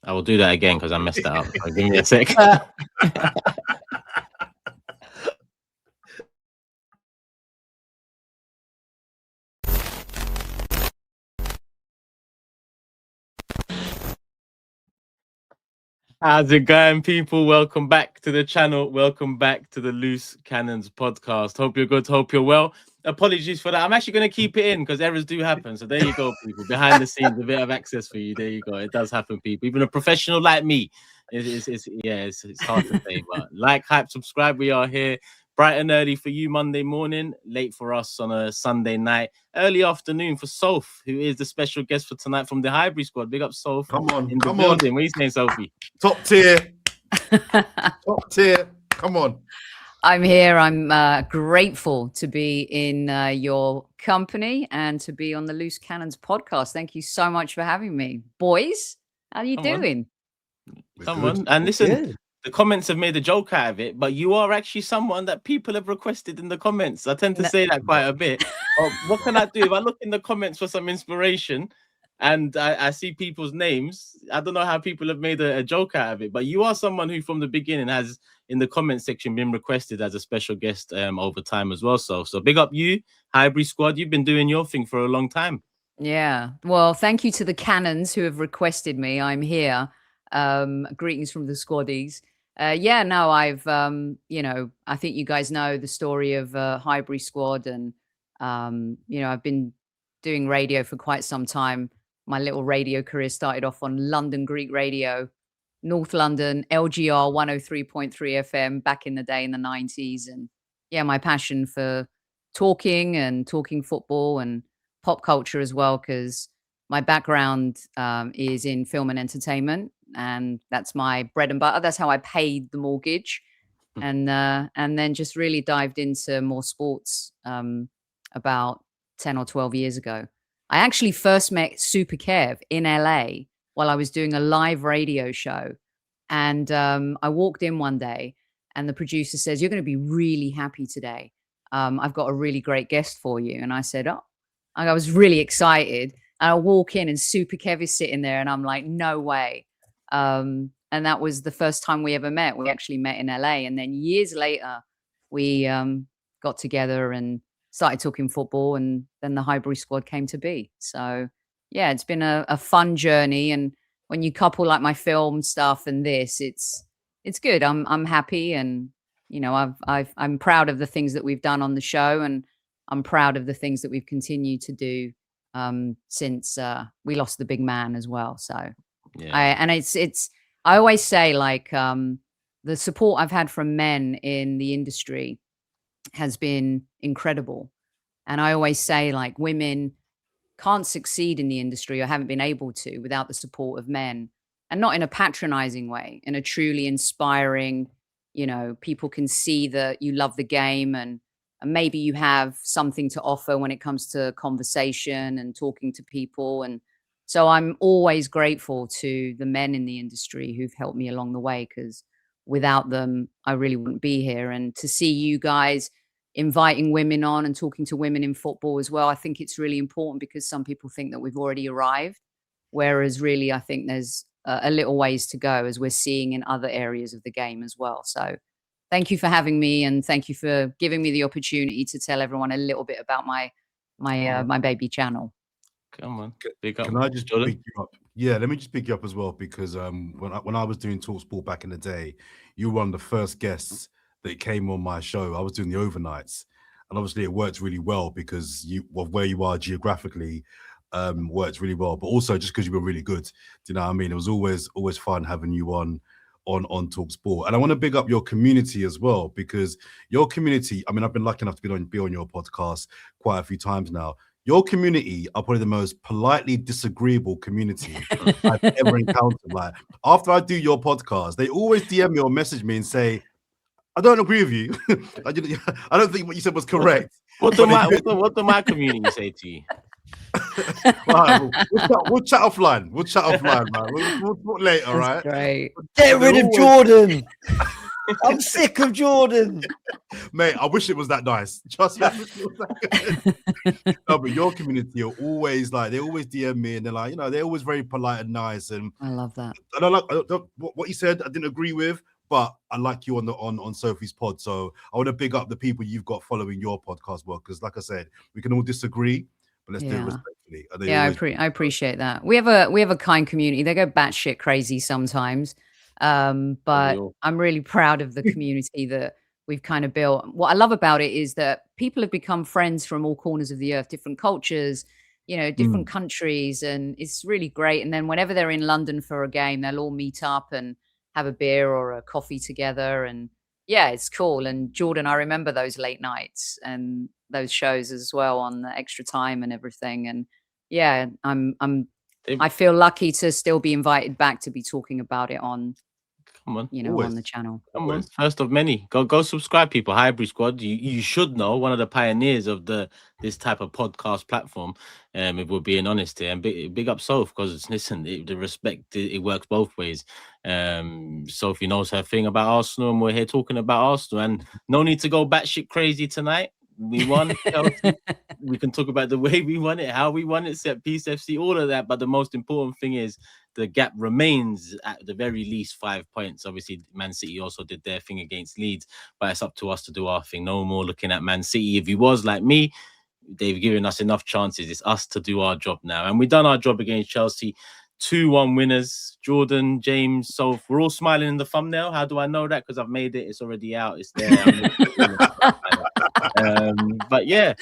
I will do that again because I messed that up. So give me a sec. How's it going, people? Welcome back to the channel. Welcome back to the Loose Cannons podcast. Hope you're good. Hope you're well. Apologies for that. I'm actually going to keep it in because errors do happen. So there you go, people. Behind the scenes, a bit of access for you. There you go. It does happen, people. Even a professional like me, it's hard to say. But like, hype, subscribe. We are here. Bright and early for you Monday morning, late for us on a Sunday night, early afternoon for Soph, who is the special guest for tonight from the Highbury squad. Big up, Soph. Come on, in the building. What are you saying, Sophie? Top tier. Top tier. Come on. I'm here. I'm grateful to be in your company and to be on the Loose Cannons podcast. Thank you so much for having me. Boys, how are you doing? Come on. And listen, the comments have made a joke out of it, but you are actually someone that people have requested in the comments. I tend to say that quite a bit. What can I do? If I look in the comments for some inspiration and I see people's names, I don't know how people have made a joke out of it, but you are someone who from the beginning has in the comment section been requested as a special guest over time as well. So big up you, Highbury squad. You've been doing your thing for a long time. Yeah. Well, thank you to the Cannons who have requested me. I'm here. Greetings from the squaddies. I've I think you guys know the story of Highbury squad, and I've been doing radio for quite some time. My little radio career started off on London Greek radio, North London, LGR 103.3 FM back in the day in the 90s. And yeah, my passion for talking football and pop culture as well, because my background is in film and entertainment, and that's my bread and butter. That's how I paid the mortgage. And then just really dived into more sports about 10 or 12 years ago. I actually first met Super Kev in LA while I was doing a live radio show. And I walked in one day and the producer says, "You're going to be really happy today. I've got a really great guest for you." And I said, "Oh," I was really excited. And I walk in and Super Kev is sitting there and I'm like, no way. And that was the first time we ever met. We actually met in LA. And then years later, we got together and started talking football, and then the Highbury squad came to be. So yeah, it's been a fun journey. And when you couple like my film stuff and this, it's good. I'm happy, and I'm proud of the things that we've done on the show, and I'm proud of the things that we've continued to do since we lost the big man as well. So yeah. I always say, like, the support I've had from men in the industry has been incredible. And I always say, like, women can't succeed in the industry, or haven't been able to, without the support of men, and not in a patronizing way, in a truly inspiring, people can see that you love the game, and maybe you have something to offer when it comes to conversation and talking to people. And so I'm always grateful to the men in the industry who've helped me along the way, because without them, I really wouldn't be here. And to see you guys inviting women on and talking to women in football as well, I think it's really important, because some people think that we've already arrived, whereas really I think there's a little ways to go, as we're seeing in other areas of the game as well. So thank you for having me, and thank you for giving me the opportunity to tell everyone a little bit about my baby channel. Come on, big up. Can I just pick you up? Yeah, let me just pick you up as well, because when I was doing TalkSport back in the day, you were one of the first guests that came on my show. I was doing the overnights, and obviously it worked really well because where you are geographically worked really well, but also just because you were really good. Do you know what I mean? It was always fun having you on TalkSport. And I want to big up your community as well, because your community, I mean, I've been lucky enough to be on your podcast quite a few times now. Your community are probably the most politely disagreeable community I've ever encountered. Like, after I do your podcast, they always DM me or message me and say, "I don't agree with you. I don't think what you said was correct." What do my community say to you? Right, we'll chat offline. We'll chat offline, man. We'll talk later, right? Great. Get rid of Jordan. I'm sick of Jordan. Mate, I wish it was that nice. Trust me, I wish it was that good. No, but your community are always like, they always DM me and they're like, they're always very polite and nice. And I love that. I don't what you said, I didn't agree with, but I like you on Sophie's pod. So I want to big up the people you've got following your podcast work. Because like I said, we can all disagree, but let's do it respectfully. I appreciate that. We have a kind community. They go batshit crazy sometimes. But I'm really proud of the community that we've kind of built. What I love about it is that people have become friends from all corners of the earth, different cultures, different countries, and it's really great. And then whenever they're in London for a game, they'll all meet up and have a beer or a coffee together. And yeah, it's cool. And Jordan, I remember those late nights and those shows as well on the Extra Time and everything. And yeah, I feel lucky to still be invited back to be talking about it on on the channel. Come on, first of many. Go subscribe, people. Hybrid Squad. You should know, one of the pioneers of this type of podcast platform. If we're being honest here, and big up Soph, because listen, the respect it works both ways. Sophie knows her thing about Arsenal, and we're here talking about Arsenal. And no need to go batshit crazy tonight. We won. We can talk about the way we won it, how we won it, set piece FC, all of that. But the most important thing is the gap remains at the very least 5 points. Obviously, Man City also did their thing against Leeds, but it's up to us to do our thing. No more looking at Man City. If he was like me, they've given us enough chances. It's us to do our job now. And we've done our job against Chelsea. 2-1 winners. Jordan, James, Soph, we're all smiling in the thumbnail. How do I know that? Because I've made it. It's already out. It's there. But yeah,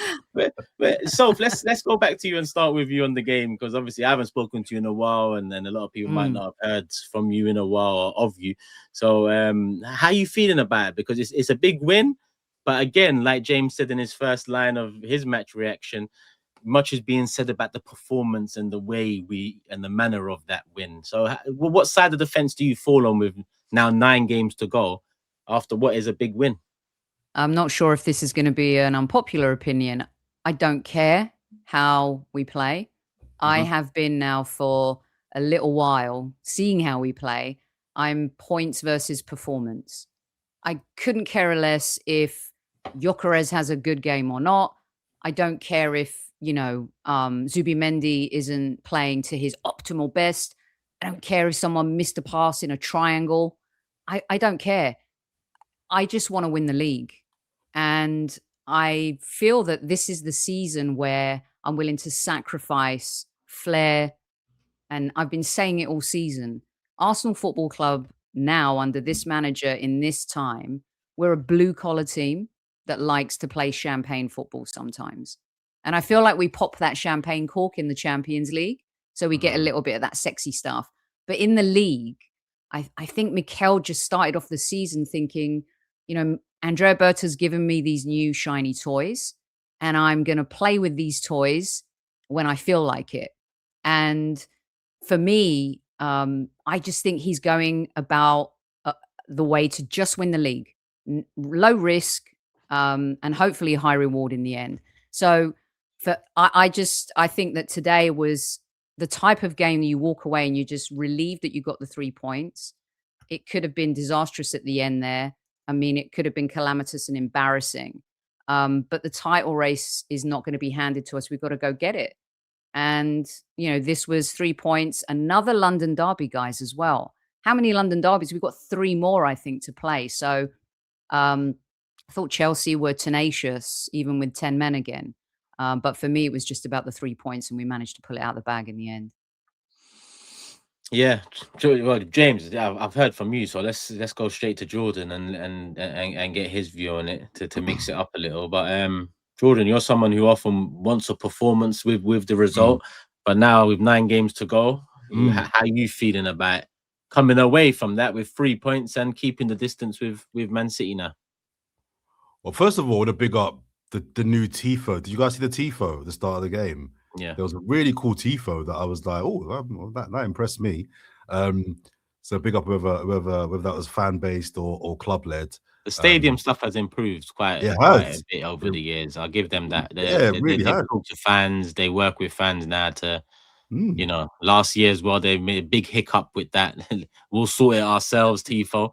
Soph, let's go back to you and start with you on the game, because obviously I haven't spoken to you in a while, and then a lot of people might not have heard from you in a while or of you. So how are you feeling about it? Because it's a big win, but again, like James said in his first line of his match reaction, much is being said about the performance and the way and the manner of that win. So what side of the fence do you fall on with now 9 games to go after what is a big win? I'm not sure if this is going to be an unpopular opinion. I don't care how we play. I have been now for a little while seeing how we play. I'm points versus performance. I couldn't care less if Gyökeres has a good game or not. I don't care if, Zubimendi isn't playing to his optimal best. I don't care if someone missed a pass in a triangle. I don't care. I just want to win the league. And I feel that this is the season where I'm willing to sacrifice flair. And I've been saying it all season. Arsenal Football Club now, under this manager in this time, we're a blue-collar team that likes to play champagne football sometimes. And I feel like we pop that champagne cork in the Champions League, so we get a little bit of that sexy stuff. But in the league, I think Mikel just started off the season thinking, Andrea Berta's given me these new shiny toys, and I'm going to play with these toys when I feel like it. And for me, I just think he's going about the way to just win the league, low risk, and hopefully high reward in the end. So I think that today was the type of game that you walk away and you're just relieved that you got the 3 points. It could have been disastrous at the end there. I mean, it could have been calamitous and embarrassing. But the title race is not going to be handed to us. We've got to go get it. And, this was 3 points. Another London derby, guys, as well. How many London derbies? We've got 3 more, I think, to play. So I thought Chelsea were tenacious, even with 10 men again. But for me, it was just about the 3 points, and we managed to pull it out of the bag in the end. Yeah, well, James, I've heard from you, so let's go straight to Jordan and get his view on it to mix it up a little. But Jordan, you're someone who often wants a performance with the result, but now with 9 games to go, how are you feeling about coming away from that with 3 points and keeping the distance with Man City now? Well, first of all, to big up the new tifo. Did you guys see the tifo at the start of the game? Yeah, there was a really cool tifo that I was like, oh, that impressed me. So big up whether that was fan based or club led. The stadium stuff has improved quite a bit over the years. I'll give them that. They talk to fans. They work with fans now to, last year as well, they made a big hiccup with that. We'll sort it ourselves, tifo.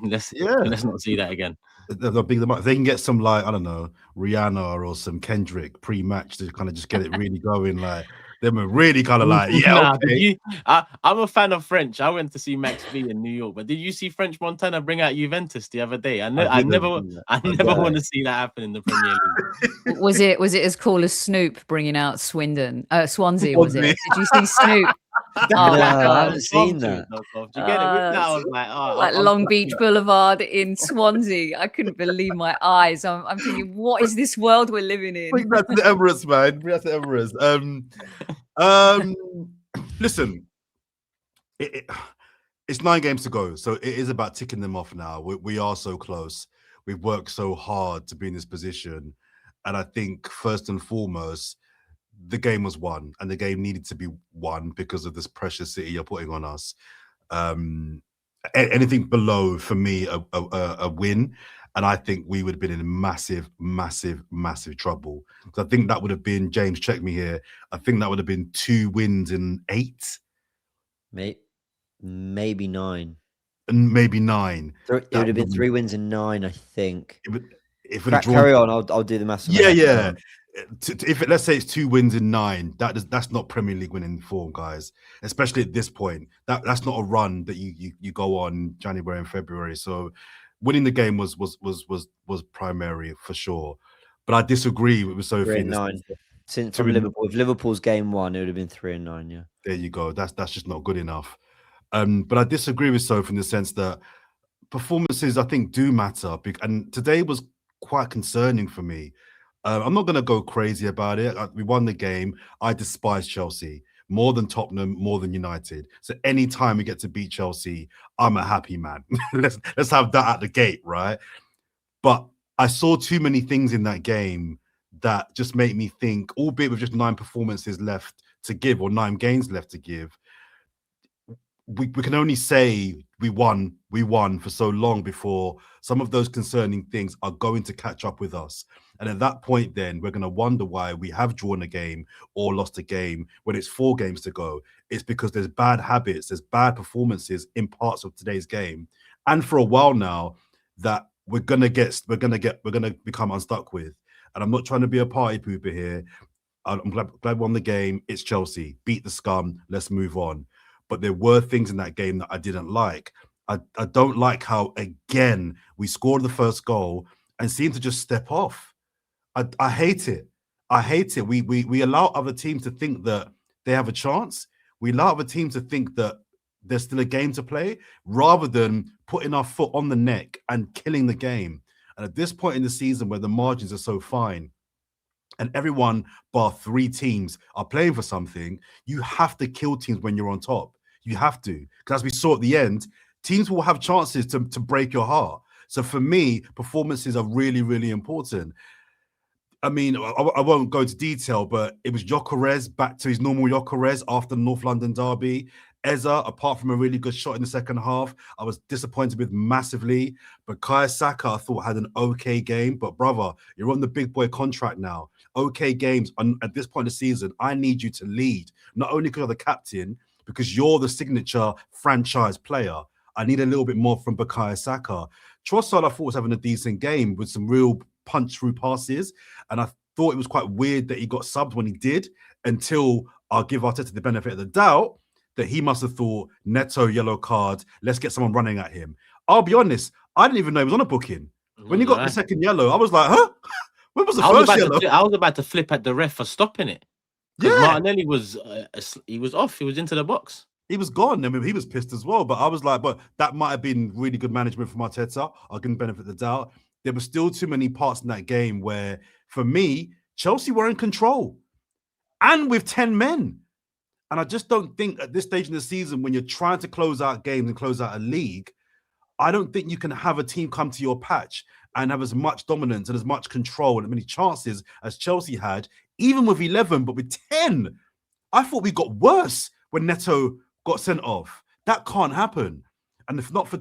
let's not see that again. They'll big them up. If they can get some, like, I don't know, Rihanna or some Kendrick pre-match to kind of just get it really going, like them are really kind of like, yeah, Nah, okay. I'm a fan of French. I went to see Max B in New York, but did you see French Montana bring out Juventus the other day? I never want to see that happen in the Premier League. Was it as cool as Snoop bringing out Swindon? Swansea, was it? Did you see Snoop? Oh my I God. haven't seen that. Do you get it? With that, I was like, oh, like I'm Long Beach Boulevard in Swansea. I couldn't believe my eyes. I'm thinking, what is this world we're living in? Bring that to the Emirates, man. Bring that to the Emirates. Listen, it's 9 games to go, so it is about ticking them off now. We are so close. We've worked so hard to be in this position, and I think first and foremost, the game was won, and the game needed to be won because of this pressure City you're putting on us. Anything below, for me, a win, and I think we would have been in massive, massive, massive trouble. Because I think that would have been, James, check me here, I think that would have been 2 wins in 8. Maybe 9. And maybe 9. It would have been 3 wins in 9, I think. If Carry on, I'll do the maths. Yeah. Let's say it's 2 wins in 9, that's not Premier League winning form, guys. Especially at this point, that's not a run that you go on January and February. So winning the game was primary for sure. But I disagree with Sophie. 3 and 9. Since from Liverpool, if Liverpool's game 1, it would have been 3 and 9. Yeah. There you go. That's just not good enough. But I disagree with Sophie in the sense that performances, I think, do matter. And today was quite concerning for me. I'm not going to go crazy about it. We won the game. I despise Chelsea more than Tottenham, more than United. So anytime we get to beat Chelsea, I'm a happy man. let's have that at the gate, right? But I saw too many things in that game that just made me think, albeit with just 9 performances left to give, or 9 games left to give, we can only say we won for so long before some of those concerning things are going to catch up with us. And at that point, then we're going to wonder why we have drawn a game or lost a game when it's 4 games to go. It's because there's bad habits, there's bad performances in parts of today's game, and for a while now that we're going to become unstuck with. And I'm not trying to be a party pooper here. I'm glad we won the game. It's Chelsea. Beat the scum. Let's move on. But there were things in that game that I didn't like. I don't like how, again, we scored the first goal and seem to just step off. I hate it. I hate it. We allow other teams to think that they have a chance. We allow other teams to think that there's still a game to play, rather than putting our foot on the neck and killing the game. And at this point in the season where the margins are so fine, and everyone bar 3 teams are playing for something, you have to kill teams when you're on top. You have to. Because as we saw at the end, teams will have chances to break your heart. So for me, performances are really, really important. I mean, I won't go into detail, but it was Gyökeres back to his normal Gyökeres after the North London derby. Eza, apart from a really good shot in the second half, I was disappointed with massively. But Bukayo Saka, I thought, had an okay game. But brother, you're on the big boy contract now. Okay games. At this point of the season, I need you to lead. Not only because you're the captain, because you're the signature franchise player. I need a little bit more from Bukayo Saka. Trossard, I thought, was having a decent game with some real punch-through passes. And I thought it was quite weird that he got subbed when he did, until I'll give Arteta the benefit of the doubt that he must have thought, Neto, yellow card, let's get someone running at him. I'll be honest, I didn't even know he was on a booking. When he got the second yellow, I was like, huh? When was the first yellow? I was about to flip at the ref for stopping it. Yeah. Martinelli was he was off. He was into the box. He was gone. I mean, he was pissed as well. But I was like, but that might have been really good management from Arteta. I'll give him benefit of the doubt. There were still too many parts in that game where, for me, Chelsea were in control and with 10 men. And I just don't think at this stage in the season, when you're trying to close out games and close out a league, I don't think you can have a team come to your patch and have as much dominance and as much control and as many chances as Chelsea had, even with 11, but with 10. I thought we got worse when Neto got sent off. That can't happen. And if not for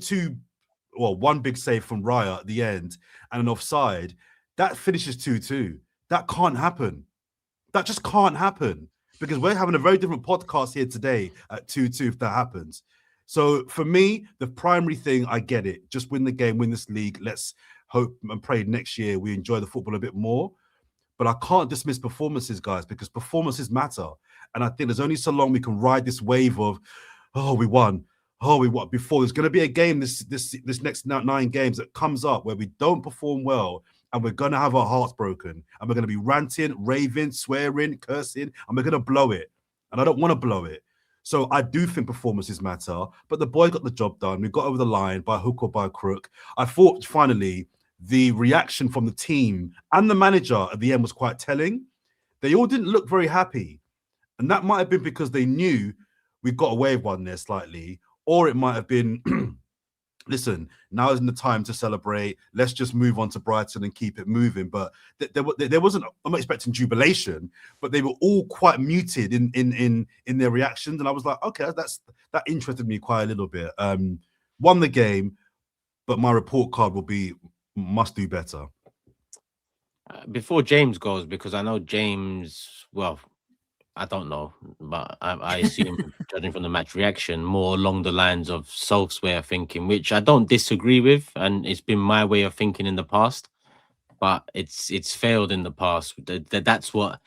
one big save from Raya at the end and an offside, that finishes 2-2. That can't happen. That just can't happen. Because we're having a very different podcast here today at 2-2 if that happens. So for me, the primary thing, I get it. Just win the game, win this league. Let's hope and pray next year we enjoy the football a bit more. But I can't dismiss performances, guys, because performances matter. And I think there's only so long we can ride this wave of, oh, we won. Oh, we won. Before there's going to be a game this next 9 games that comes up where we don't perform well, and we're going to have our hearts broken, and we're going to be ranting, raving, swearing, cursing, and we're going to blow it. And I don't want to blow it. So I do think performances matter, but the boy got the job done. We got over the line by hook or by crook. I thought finally the reaction from the team and the manager at the end was quite telling. They all didn't look very happy. And that might have been because they knew we got away with one there slightly, or it might have been, listen, now isn't the time to celebrate. Let's just move on to Brighton and keep it moving. But there wasn't, I'm not expecting jubilation, but they were all quite muted in their reactions. And I was like, okay, that interested me quite a little bit. Won the game, but my report card will be must do better. Before James goes, because I know James, well, I don't know, but I assume, judging from the match reaction, more along the lines of Soph's way of thinking, which I don't disagree with, and it's been my way of thinking in the past, but it's failed in the past. That's what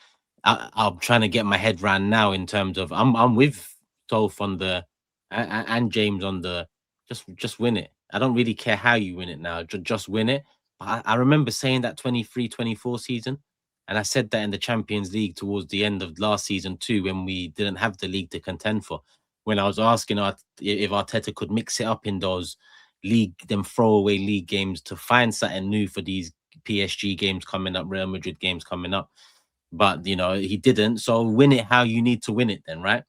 I'm trying to get my head around now. In terms of, I'm with Soph on the and James on the just win it. I don't really care how you win it now. Just win it. I remember saying that 23-24 season. And I said that in the Champions League towards the end of last season too, when we didn't have the league to contend for. When I was asking if Arteta could mix it up in those throwaway league games to find something new for these PSG games coming up, Real Madrid games coming up. But, you know, he didn't. So win it how you need to win it then, right?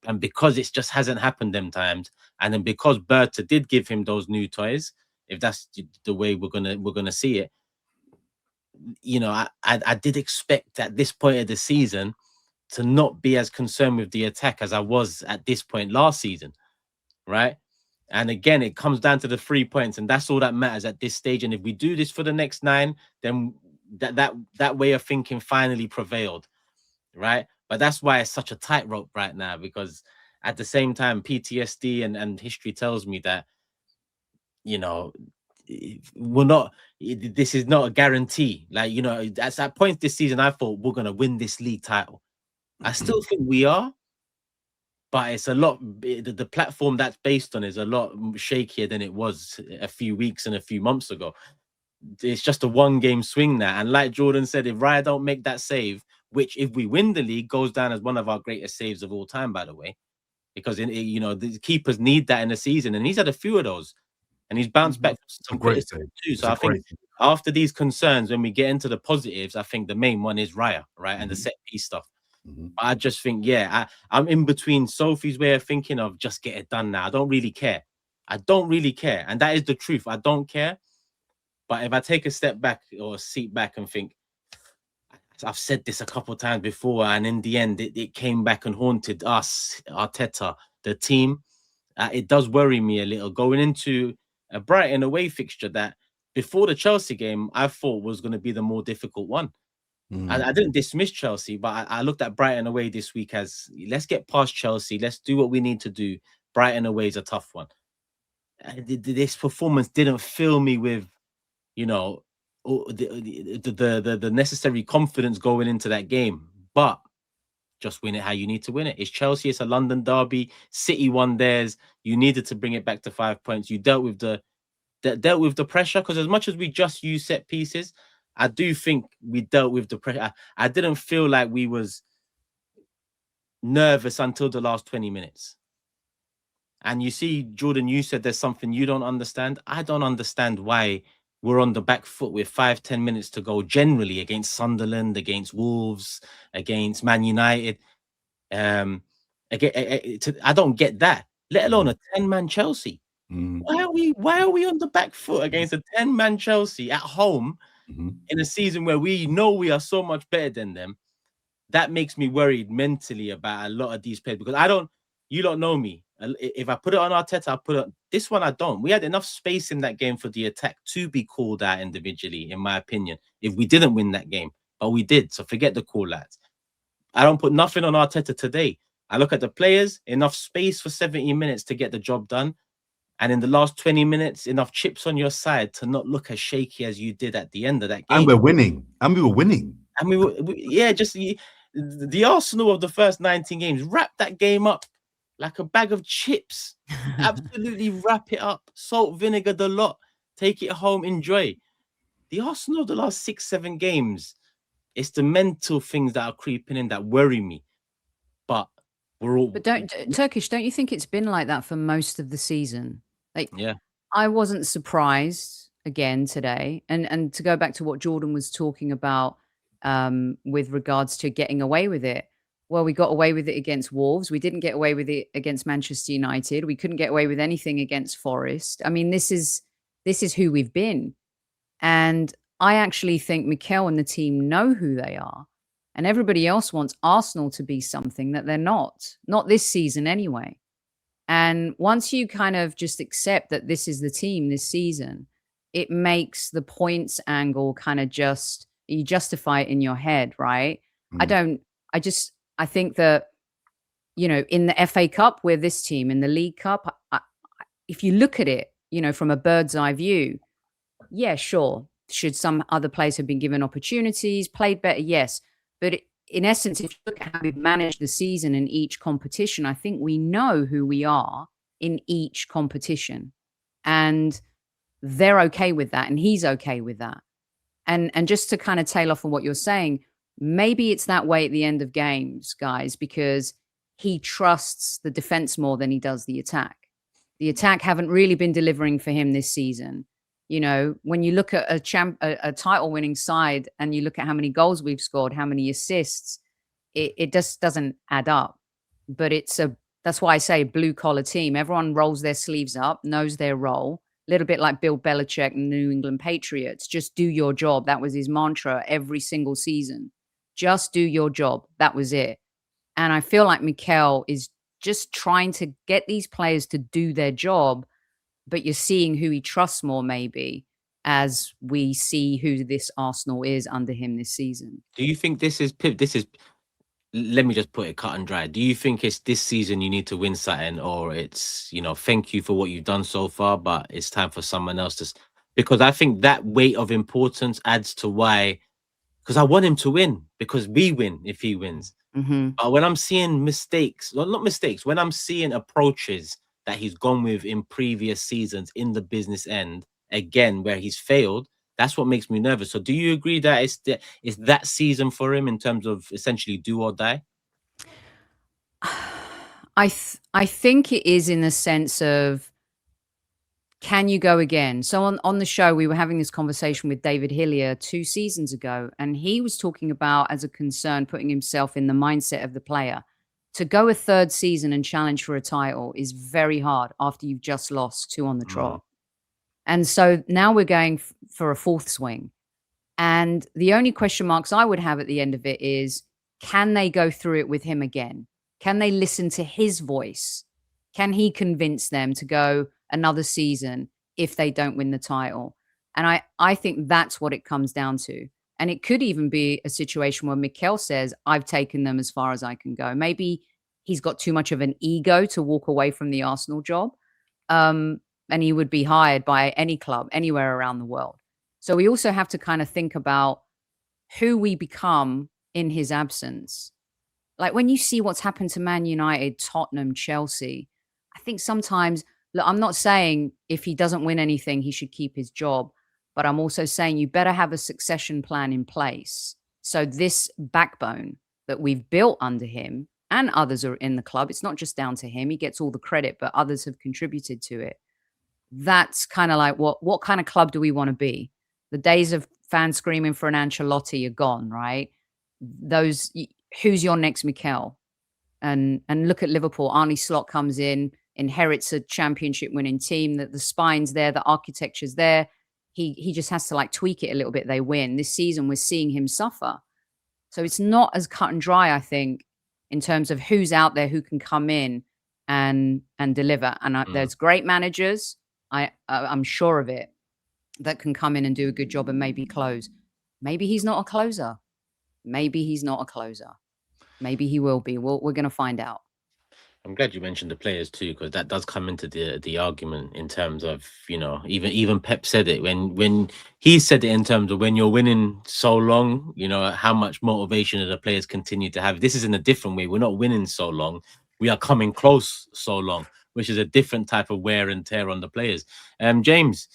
And because it just hasn't happened them times, and then because Berta did give him those new toys, if that's the way we're gonna see it, you know, I did expect at this point of the season to not be as concerned with the attack as I was at this point last season, right? And again, it comes down to the 3 points, and that's all that matters at this stage. And if we do this for the next 9, then that way of thinking finally prevailed, right? But that's why it's such a tightrope right now, because at the same time, PTSD and history tells me that, you know, this is not a guarantee. Like, you know, at that point this season, I thought we're going to win this league title. I still think we are, but it's a lot, the platform that's based on is a lot shakier than it was a few weeks and a few months ago. It's just a 1-game swing now. And like Jordan said, if Raya don't make that save, which if we win the league goes down as one of our greatest saves of all time, by the way, because you know, the keepers need that in the season, and he's had a few of those, and he's bounced back some great saves too. So I think after these concerns, when we get into the positives, I think the main one is Raya, right, and the set piece stuff. I just think, yeah, I'm in between Sophie's way of thinking of just get it done now. I don't really care. I don't really care, and that is the truth. I don't care. But if I take a step back or a seat back and think, I've said this a couple of times before, and in the end, it came back and haunted us, Arteta, the team. It does worry me a little going into a Brighton away fixture that before the Chelsea game, I thought was going to be the more difficult one. I didn't dismiss Chelsea, but I looked at Brighton away this week as, let's get past Chelsea. Let's do what we need to do. Brighton away is a tough one. This performance didn't fill me with, you know, the necessary confidence going into that game. But just win it how you need to win it. It's Chelsea. It's a London derby. City won theirs. You needed to bring it back to 5 points. You dealt with the pressure, because as much as we just use set pieces, I do think we dealt with the pressure. I didn't feel like we was nervous until the last 20 minutes. And you see, Jordan, you said there's something you don't understand. I don't understand why we're on the back foot with 5-10 minutes to go generally against Sunderland, against Wolves, against Man United. I don't get that, let alone a 10-man Chelsea. Why are we on the back foot against a 10-man Chelsea at home in a season where we know we are so much better than them? That makes me worried mentally about a lot of these players, because you don't know me. If I put it on Arteta, I put it this one. I don't. We had enough space in that game for the attack to be called out individually, in my opinion, if we didn't win that game, but we did. So forget the call outs. I don't put nothing on Arteta today. I look at the players, enough space for 70 minutes to get the job done. And in the last 20 minutes, enough chips on your side to not look as shaky as you did at the end of that game. And we're winning. And we were winning. And the Arsenal of the first 19 games, wrap that game up like a bag of chips. Absolutely wrap it up. Salt, vinegar, the lot. Take it home, enjoy. The Arsenal of the last 6-7 games, it's the mental things that are creeping in that worry me. But we're all... But Turkish, don't you think it's been like that for most of the season? Like, yeah. I wasn't surprised again today. And to go back to what Jordan was talking about with regards to getting away with it. Well, we got away with it against Wolves. We didn't get away with it against Manchester United. We couldn't get away with anything against Forest. I mean, this is who we've been. And I actually think Mikel and the team know who they are. And everybody else wants Arsenal to be something that they're not this season anyway. And once you kind of just accept that this is the team this season, it makes the points angle kind of you justify it in your head, right? I think that, you know, in the FA Cup, we're this team. In the League Cup, if you look at it, you know, from a bird's eye view, yeah, sure. Should some other players have been given opportunities, played better? Yes. But in essence, if you look at how we've managed the season in each competition, I think we know who we are in each competition. And they're okay with that. And he's okay with that. And just to kind of tail off on what you're saying, maybe it's that way at the end of games, guys, because he trusts the defense more than he does the attack. The attack haven't really been delivering for him this season. You know, when you look at a title-winning side and you look at how many goals we've scored, how many assists, it just doesn't add up. But that's why I say blue-collar team. Everyone rolls their sleeves up, knows their role. A little bit like Bill Belichick and the New England Patriots. Just do your job. That was his mantra every single season. Just do your job. That was it. And I feel like Mikel is just trying to get these players to do their job, but you're seeing who he trusts more, maybe, as we see who this Arsenal is under him this season. Do you think this is, let me just put it cut and dry. Do you think it's this season you need to win something, or it's, you know, thank you for what you've done so far, but it's time for someone else to, because I think that weight of importance adds to why, because I want him to win, because we win if he wins. But when I'm seeing mistakes, well, not mistakes, when I'm seeing approaches that he's gone with in previous seasons in the business end, again, where he's failed, that's what makes me nervous. So do you agree that it's that season for him in terms of essentially do or die? I think it is, in the sense of, can you go again? So on the show, we were having this conversation with David Hillier 2 seasons ago, and he was talking about, as a concern, putting himself in the mindset of the player. To go a 3rd season and challenge for a title is very hard after you've just lost 2 on the trot. And so now we're going for a 4th swing. And the only question marks I would have at the end of it is, can they go through it with him again? Can they listen to his voice? Can he convince them to go another season if they don't win the title? And I think that's what it comes down to. And it could even be a situation where Mikel says, I've taken them as far as I can go. Maybe he's got too much of an ego to walk away from the Arsenal job. And he would be hired by any club anywhere around the world. So we also have to kind of think about who we become in his absence. Like when you see what's happened to Man United, Tottenham, Chelsea, I think sometimes, look, I'm not saying if he doesn't win anything, he should keep his job. But I'm also saying you better have a succession plan in place. So this backbone that we've built under him, and others are in the club, it's not just down to him. He gets all the credit, but others have contributed to it. That's kind of like, what kind of club do we want to be? The days of fans screaming for an Ancelotti are gone, right? Who's your next Mikel? And look at Liverpool. Arne Slot comes in, inherits a championship winning team, that the spine's there, the architecture's there. He just has to like tweak it a little bit. They win. This season, we're seeing him suffer. So it's not as cut and dry, I think, in terms of who's out there who can come in and deliver. And there's great managers, I'm sure of it, that can come in and do a good job and maybe close. Maybe he's not a closer. Maybe he's not a closer. Maybe he will be. We're going to find out. I'm glad you mentioned the players too, because that does come into the argument in terms of, you know, even Pep said it when he said it in terms of when you're winning so long, you know, how much motivation do the players continue to have. This is in a different way. We're not winning so long. We are coming close so long, which is a different type of wear and tear on the players. James,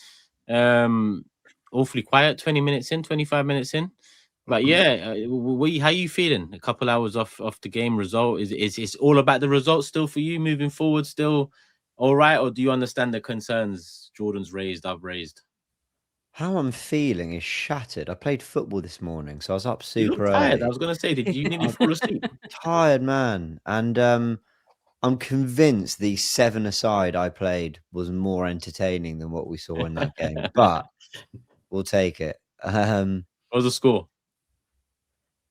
awfully quiet, 20 minutes in, 25 minutes in. But yeah, how you feeling? A couple hours off the game result. Is it's all about the result still for you moving forward? Still all right, or do you understand the concerns Jordan's raised? I've raised. How I'm feeling is shattered. I played football this morning, so I was up You super look tired. early. I was gonna say, did you nearly I'm fall asleep? tired, man, and I'm convinced the 7-a-side I played was more entertaining than what we saw in that game. But we'll take it. What was the score?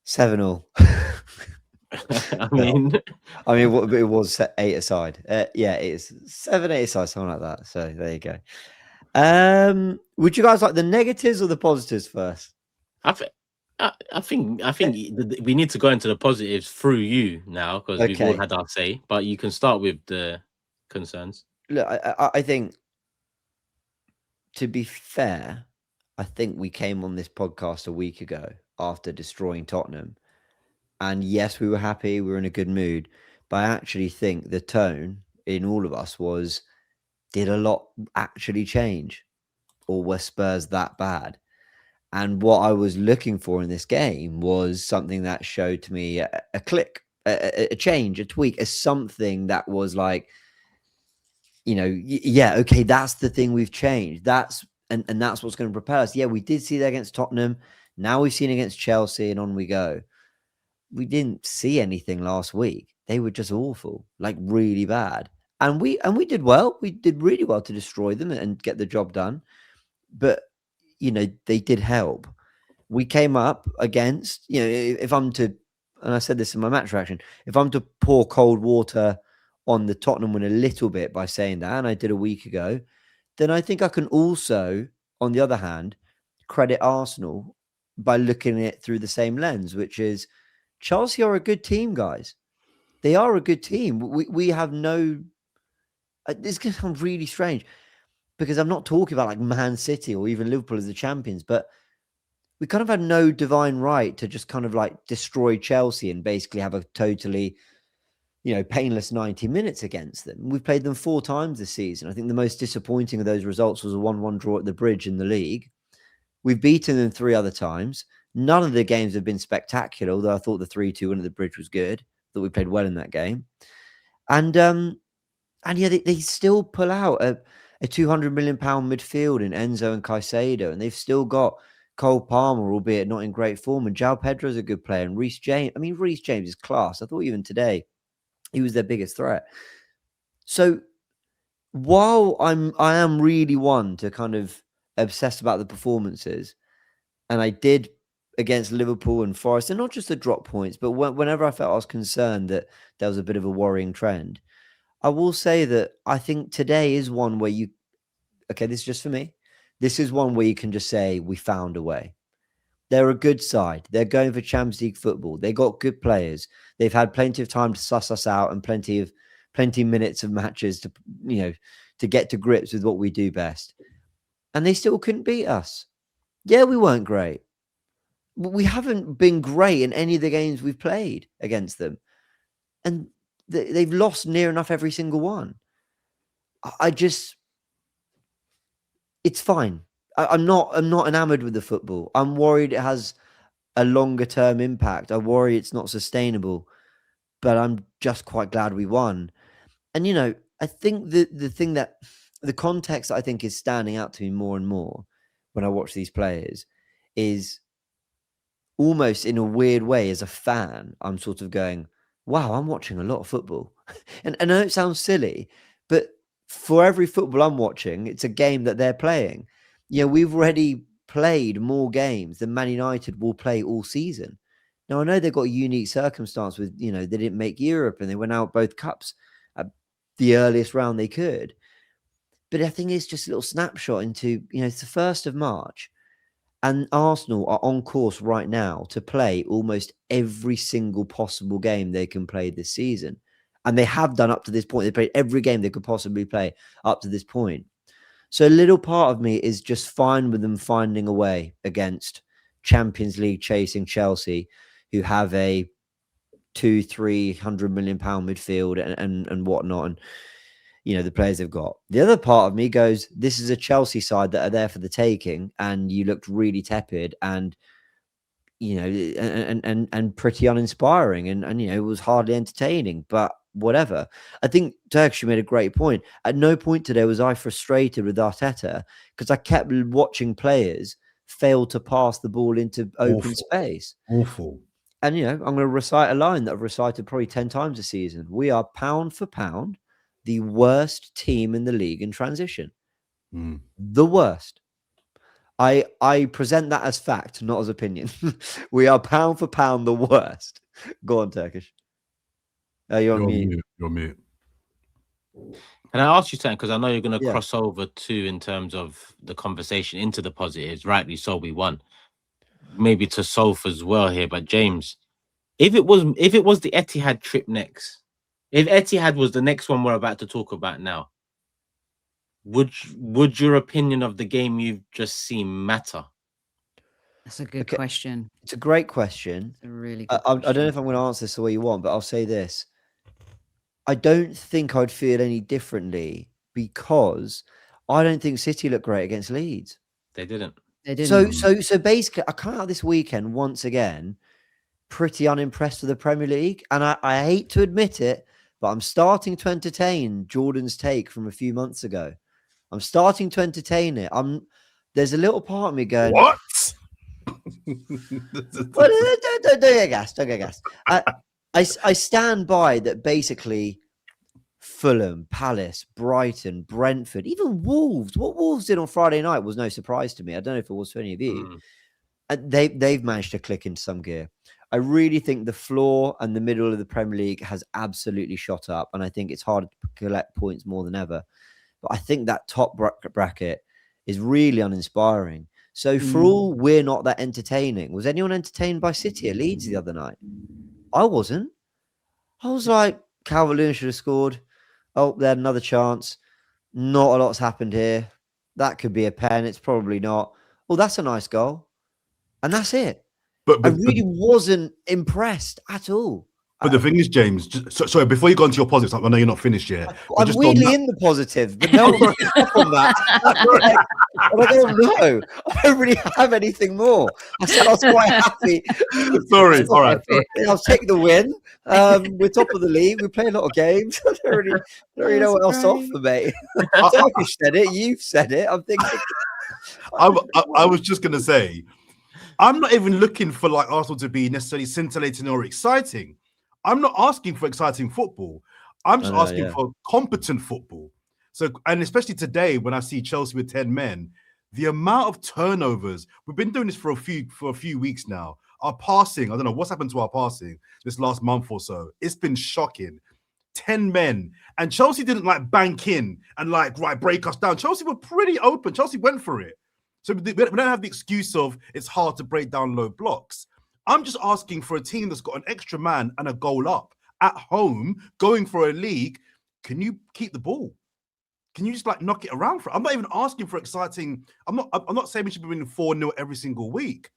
7-all. I mean, what it was 8-a-side. Yeah, it's 7-8-a-side, something like that. So there you go. Would you guys like the negatives or the positives first? I think we need to go into the positives through you now because we've all Okay. had our say. But you can start with the concerns. Look, I think, to be fair, I think we came on this podcast a week ago after destroying Tottenham. And yes, we were happy. We were in a good mood. But I actually think the tone in all of us was, did a lot actually change? Or were Spurs that bad? And what I was looking for in this game was something that showed to me a click, a change, a tweak, as something that was like, you know, yeah, okay, that's the thing we've changed. And that's what's going to propel us. Yeah, we did see that against Tottenham. Now we've seen against Chelsea, and on we go. We didn't see anything last week. They were just awful, like really bad. And we did well. We did really well to destroy them and get the job done. But, you know, they did help. We came up against, you know, if I'm to, and I said this in my match reaction, if I'm to pour cold water on the Tottenham win a little bit by saying that, and I did a week ago, then I think I can also, on the other hand, credit Arsenal by looking at it through the same lens, which is Chelsea are a good team, guys. They are a good team. We have no. This can sound really strange because I'm not talking about like Man City or even Liverpool as the champions, but we kind of had no divine right to just kind of like destroy Chelsea and basically have a totally, you know, painless 90 minutes against them. We've played them 4 times this season. I think the most disappointing of those results was a 1-1 draw at the Bridge in the league. We've beaten them 3 other times. None of the games have been spectacular, although I thought the 3-2 win at the Bridge was good. Thought we played well in that game. And yeah, they still pull out a £200 million midfield in Enzo and Caicedo, and they've still got Cole Palmer, albeit not in great form, and João Pedro's a good player, and Reece James. I mean, Reece James is class. I thought even today he was their biggest threat. So while I am really one to kind of obsess about the performances, and I did against Liverpool and Forest, and not just the drop points, but whenever I felt I was concerned that there was a bit of a worrying trend, I will say that I think today is one where okay, this is just for me. This is one where you can just say, we found a way. They're a good side. They're going for Champions League football. They got good players. They've had plenty of time to suss us out and plenty minutes of matches to, you know, to get to grips with what we do best. And they still couldn't beat us. Yeah, we weren't great. We haven't been great in any of the games we've played against them. And they've lost near enough every single one. It's fine. I'm not enamored with the football. I'm worried it has a longer term impact. I worry it's not sustainable, but I'm just quite glad we won. And, you know, I think the context that I think is standing out to me more and more when I watch these players is almost in a weird way, as a fan, I'm sort of going, wow, I'm watching a lot of football. And I know it sounds silly, but for every football I'm watching, it's a game that they're playing. You know, we've already played more games than Man United will play all season. Now, I know they've got a unique circumstance with, you know, they didn't make Europe and they went out both cups at the earliest round they could. But I think it's just a little snapshot into, you know, it's the 1st of March. And Arsenal are on course right now to play almost every single possible game they can play this season. And they have done up to this point. They played every game they could possibly play up to this point. So a little part of me is just fine with them finding a way against Champions League chasing Chelsea, who have a 200-300 million pound midfield and whatnot, and the players they've got. The other part of me goes, this is a Chelsea side that are there for the taking, and you looked really tepid and and pretty uninspiring, and it was hardly entertaining, but whatever. I think Turkish made a great point. At no point today was I frustrated with Arteta, because I kept watching players fail to pass the ball into open space. Awful. And I'm going to recite a line that I've recited probably 10 times a season. We are pound for pound the worst team in the league in transition. The worst. I present that as fact, not as opinion. We are pound for pound the worst. Go on, Turkish. You're on mute. You're on mute. Can I ask you something? Because I know you're going to cross over too in terms of the conversation into the positives. Rightly so, we won. Maybe to Sophie as well here, but James, if it was the Etihad trip next, if Etihad was the next one we're about to talk about now, would your opinion of the game you've just seen matter? That's a good question. It's a great question. It's a really good question. I don't know if I'm going to answer this the way you want, but I'll say this. I don't think I'd feel any differently, because I don't think City looked great against Leeds. They didn't. So basically, I come out this weekend once again pretty unimpressed with the Premier League, and I hate to admit it, but I'm starting to entertain Jordan's take from a few months ago. I'm starting to entertain it. There's a little part of me going, what? Well, don't get gassed. Don't get gassed. I stand by that. Basically, Fulham, Palace, Brighton, Brentford, even Wolves. What Wolves did on Friday night was no surprise to me. I don't know if it was for any of you. And they've managed to click into some gear. I really think the floor and the middle of the Premier League has absolutely shot up, and I think it's harder to collect points more than ever. But I think that top bracket is really uninspiring. So for all we're not that entertaining, was anyone entertained by City at Leeds the other night? I wasn't. I was like, Calvert-Lewin should have scored. Oh, they had another chance. Not a lot's happened here. That could be a pen. It's probably not. Oh, that's a nice goal. And that's it. But I really wasn't impressed at all. But the thing is, James, sorry, before you go into your positives, I know you're not finished yet. I'm weirdly in the positive, but no one up on that. I don't know. I don't really have anything more. I said I was quite happy. Sorry, all right. I'll take the win. We're top of the league. We play a lot of games. I don't really know what else to offer, mate. Turkish said it. You've said it. I'm thinking. I was just going to say, I'm not even looking for like Arsenal to be necessarily scintillating or exciting. I'm not asking for exciting football. I'm just asking for competent football. So, and especially today when I see Chelsea with 10 men, the amount of turnovers, we've been doing this for a few weeks now. Our passing, I don't know what's happened to our passing this last month or so. It's been shocking. 10 men. And Chelsea didn't like bank in and like, break us down. Chelsea were pretty open. Chelsea went for it. So we don't have the excuse of it's hard to break down low blocks. I'm just asking for a team that's got an extra man and a goal up at home, going for a league. Can you keep the ball? Can you just like knock it around for? I'm not even asking for exciting. I'm not saying we should be winning 4-0 every single week.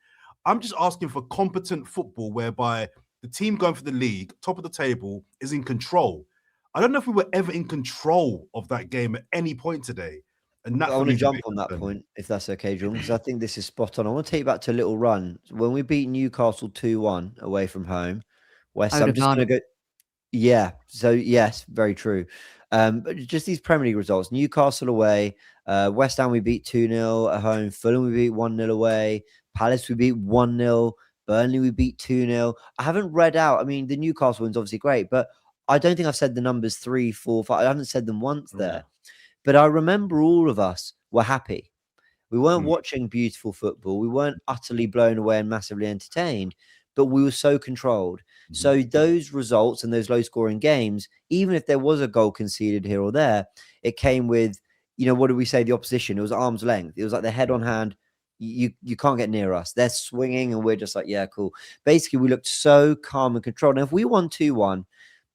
I'm just asking for competent football whereby the team going for the league, top of the table, is in control. I don't know if we were ever in control of that game at any point today. And I want to jump on that point, if that's okay, John, because I think this is spot on. I want to take you back to a little run. When we beat Newcastle 2-1 away from home, West Ham, just going to go. Yeah. So, yes, very true. But just these Premier League results. Newcastle away. West Ham, we beat 2-0 at home. Fulham, we beat 1-0 away. Palace, we beat 1-0. Burnley, we beat 2-0. I haven't read out. I mean, the Newcastle one's obviously great, but I don't think I've said the numbers 3, 4, 5. I haven't said them once there. But I remember all of us were happy. We weren't watching beautiful football. We weren't utterly blown away and massively entertained, but we were so controlled. So those results and those low-scoring games, even if there was a goal conceded here or there, it came with, what did we say? The opposition. It was arm's length. It was like the head on hand. You can't get near us. They're swinging, and we're just like, yeah, cool. Basically, we looked so calm and controlled. And if we won 2-1,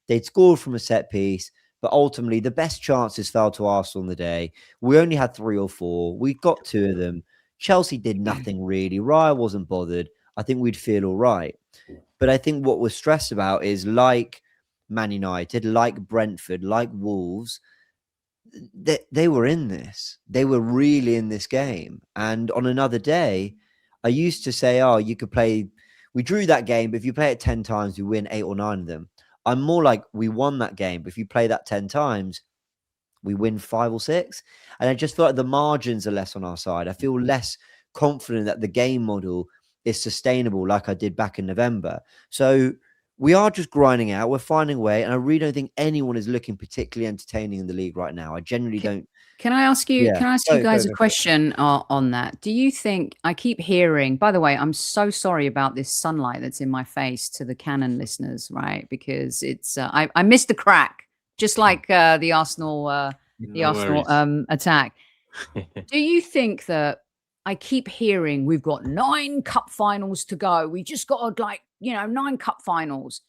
They'd scored from a set piece, but ultimately the best chances fell to Arsenal on the day. We only had 3 or 4. We got 2 of them. Chelsea did nothing really. Raya wasn't bothered. I think we'd feel all right. But I think what we're stressed about is, like Man United, like Brentford, like Wolves, they were in this. They were really in this game. And on another day, I used to say, oh, you could play. We drew that game, but if you play it 10 times, you win 8 or 9 of them. I'm more like, we won that game, but if you play that 10 times, we win 5 or 6. And I just feel like the margins are less on our side. I feel less confident that the game model is sustainable like I did back in November. So we are just grinding out. We're finding a way. And I really don't think anyone is looking particularly entertaining in the league right now. I genuinely don't. Can I ask you? Yeah. Can I ask you guys a question on that? Do you think? I keep hearing. By the way, I'm so sorry about this sunlight that's in my face to the Canon listeners, right? Because it's I missed the crack, just like the Arsenal attack. Do you think that? I keep hearing we've got 9 cup finals to go. We just got to 9 cup finals.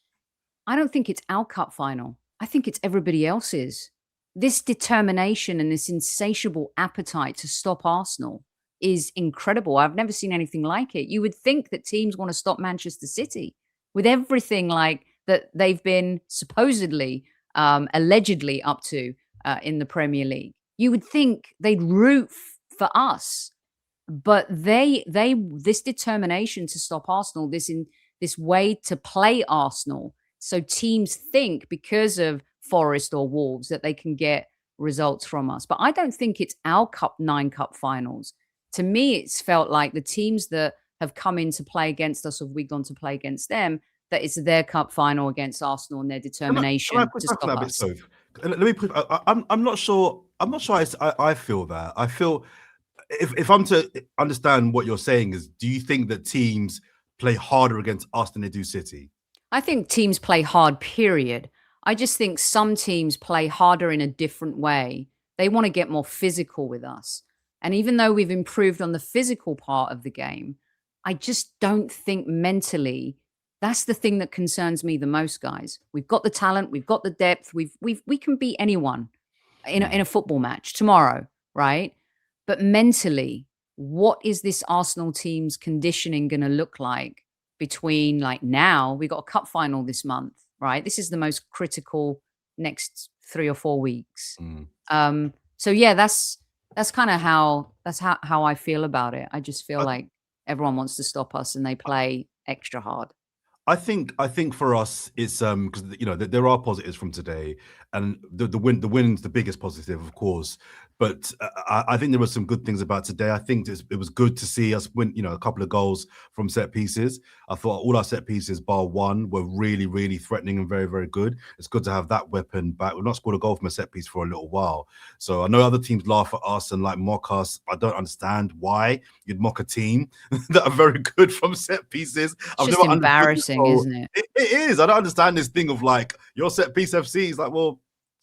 I don't think it's our cup final. I think it's everybody else's. This determination and this insatiable appetite to stop Arsenal is incredible. I've never seen anything like it. You would think that teams want to stop Manchester City with everything like that they've been supposedly, allegedly up to in the Premier League. You would think they'd root for us. But this determination to stop Arsenal, this way to play Arsenal, so teams think because of Forest or Wolves that they can get results from us. But I don't think it's our 9 cup finals. To me, it's felt like the teams that have come in to play against us, or we've gone to play against them, that it's their cup final against Arsenal and their determination to stop us. Let me put. I'm not sure. I'm not sure. I feel that. I feel. If I'm to understand what you're saying is, do you think that teams play harder against us than they do City? I think teams play hard, period. I just think some teams play harder in a different way. They want to get more physical with us. And even though we've improved on the physical part of the game, I just don't think mentally that's the thing that concerns me the most, guys. We've got the talent, we've got the depth, we can beat anyone in a football match tomorrow, right? But mentally, what is this Arsenal team's conditioning going to look like between now? We got a cup final this month, right? This is the most critical next 3 or 4 weeks. So yeah, that's kind of how I feel about it. I just feel like everyone wants to stop us and they play extra hard. I think for us it's because there are positives from today, and the win's the biggest positive, of course. But I think there were some good things about today. I think it was good to see us win, a couple of goals from set pieces. I thought all our set pieces, bar one, were really, really threatening and very, very good. It's good to have that weapon back. We've not scored a goal from a set piece for a little while. So I know other teams laugh at us and mock us. I don't understand why you'd mock a team that are very good from set pieces. It's just embarrassing, isn't it? It is. I don't understand this thing of your set piece FC is well,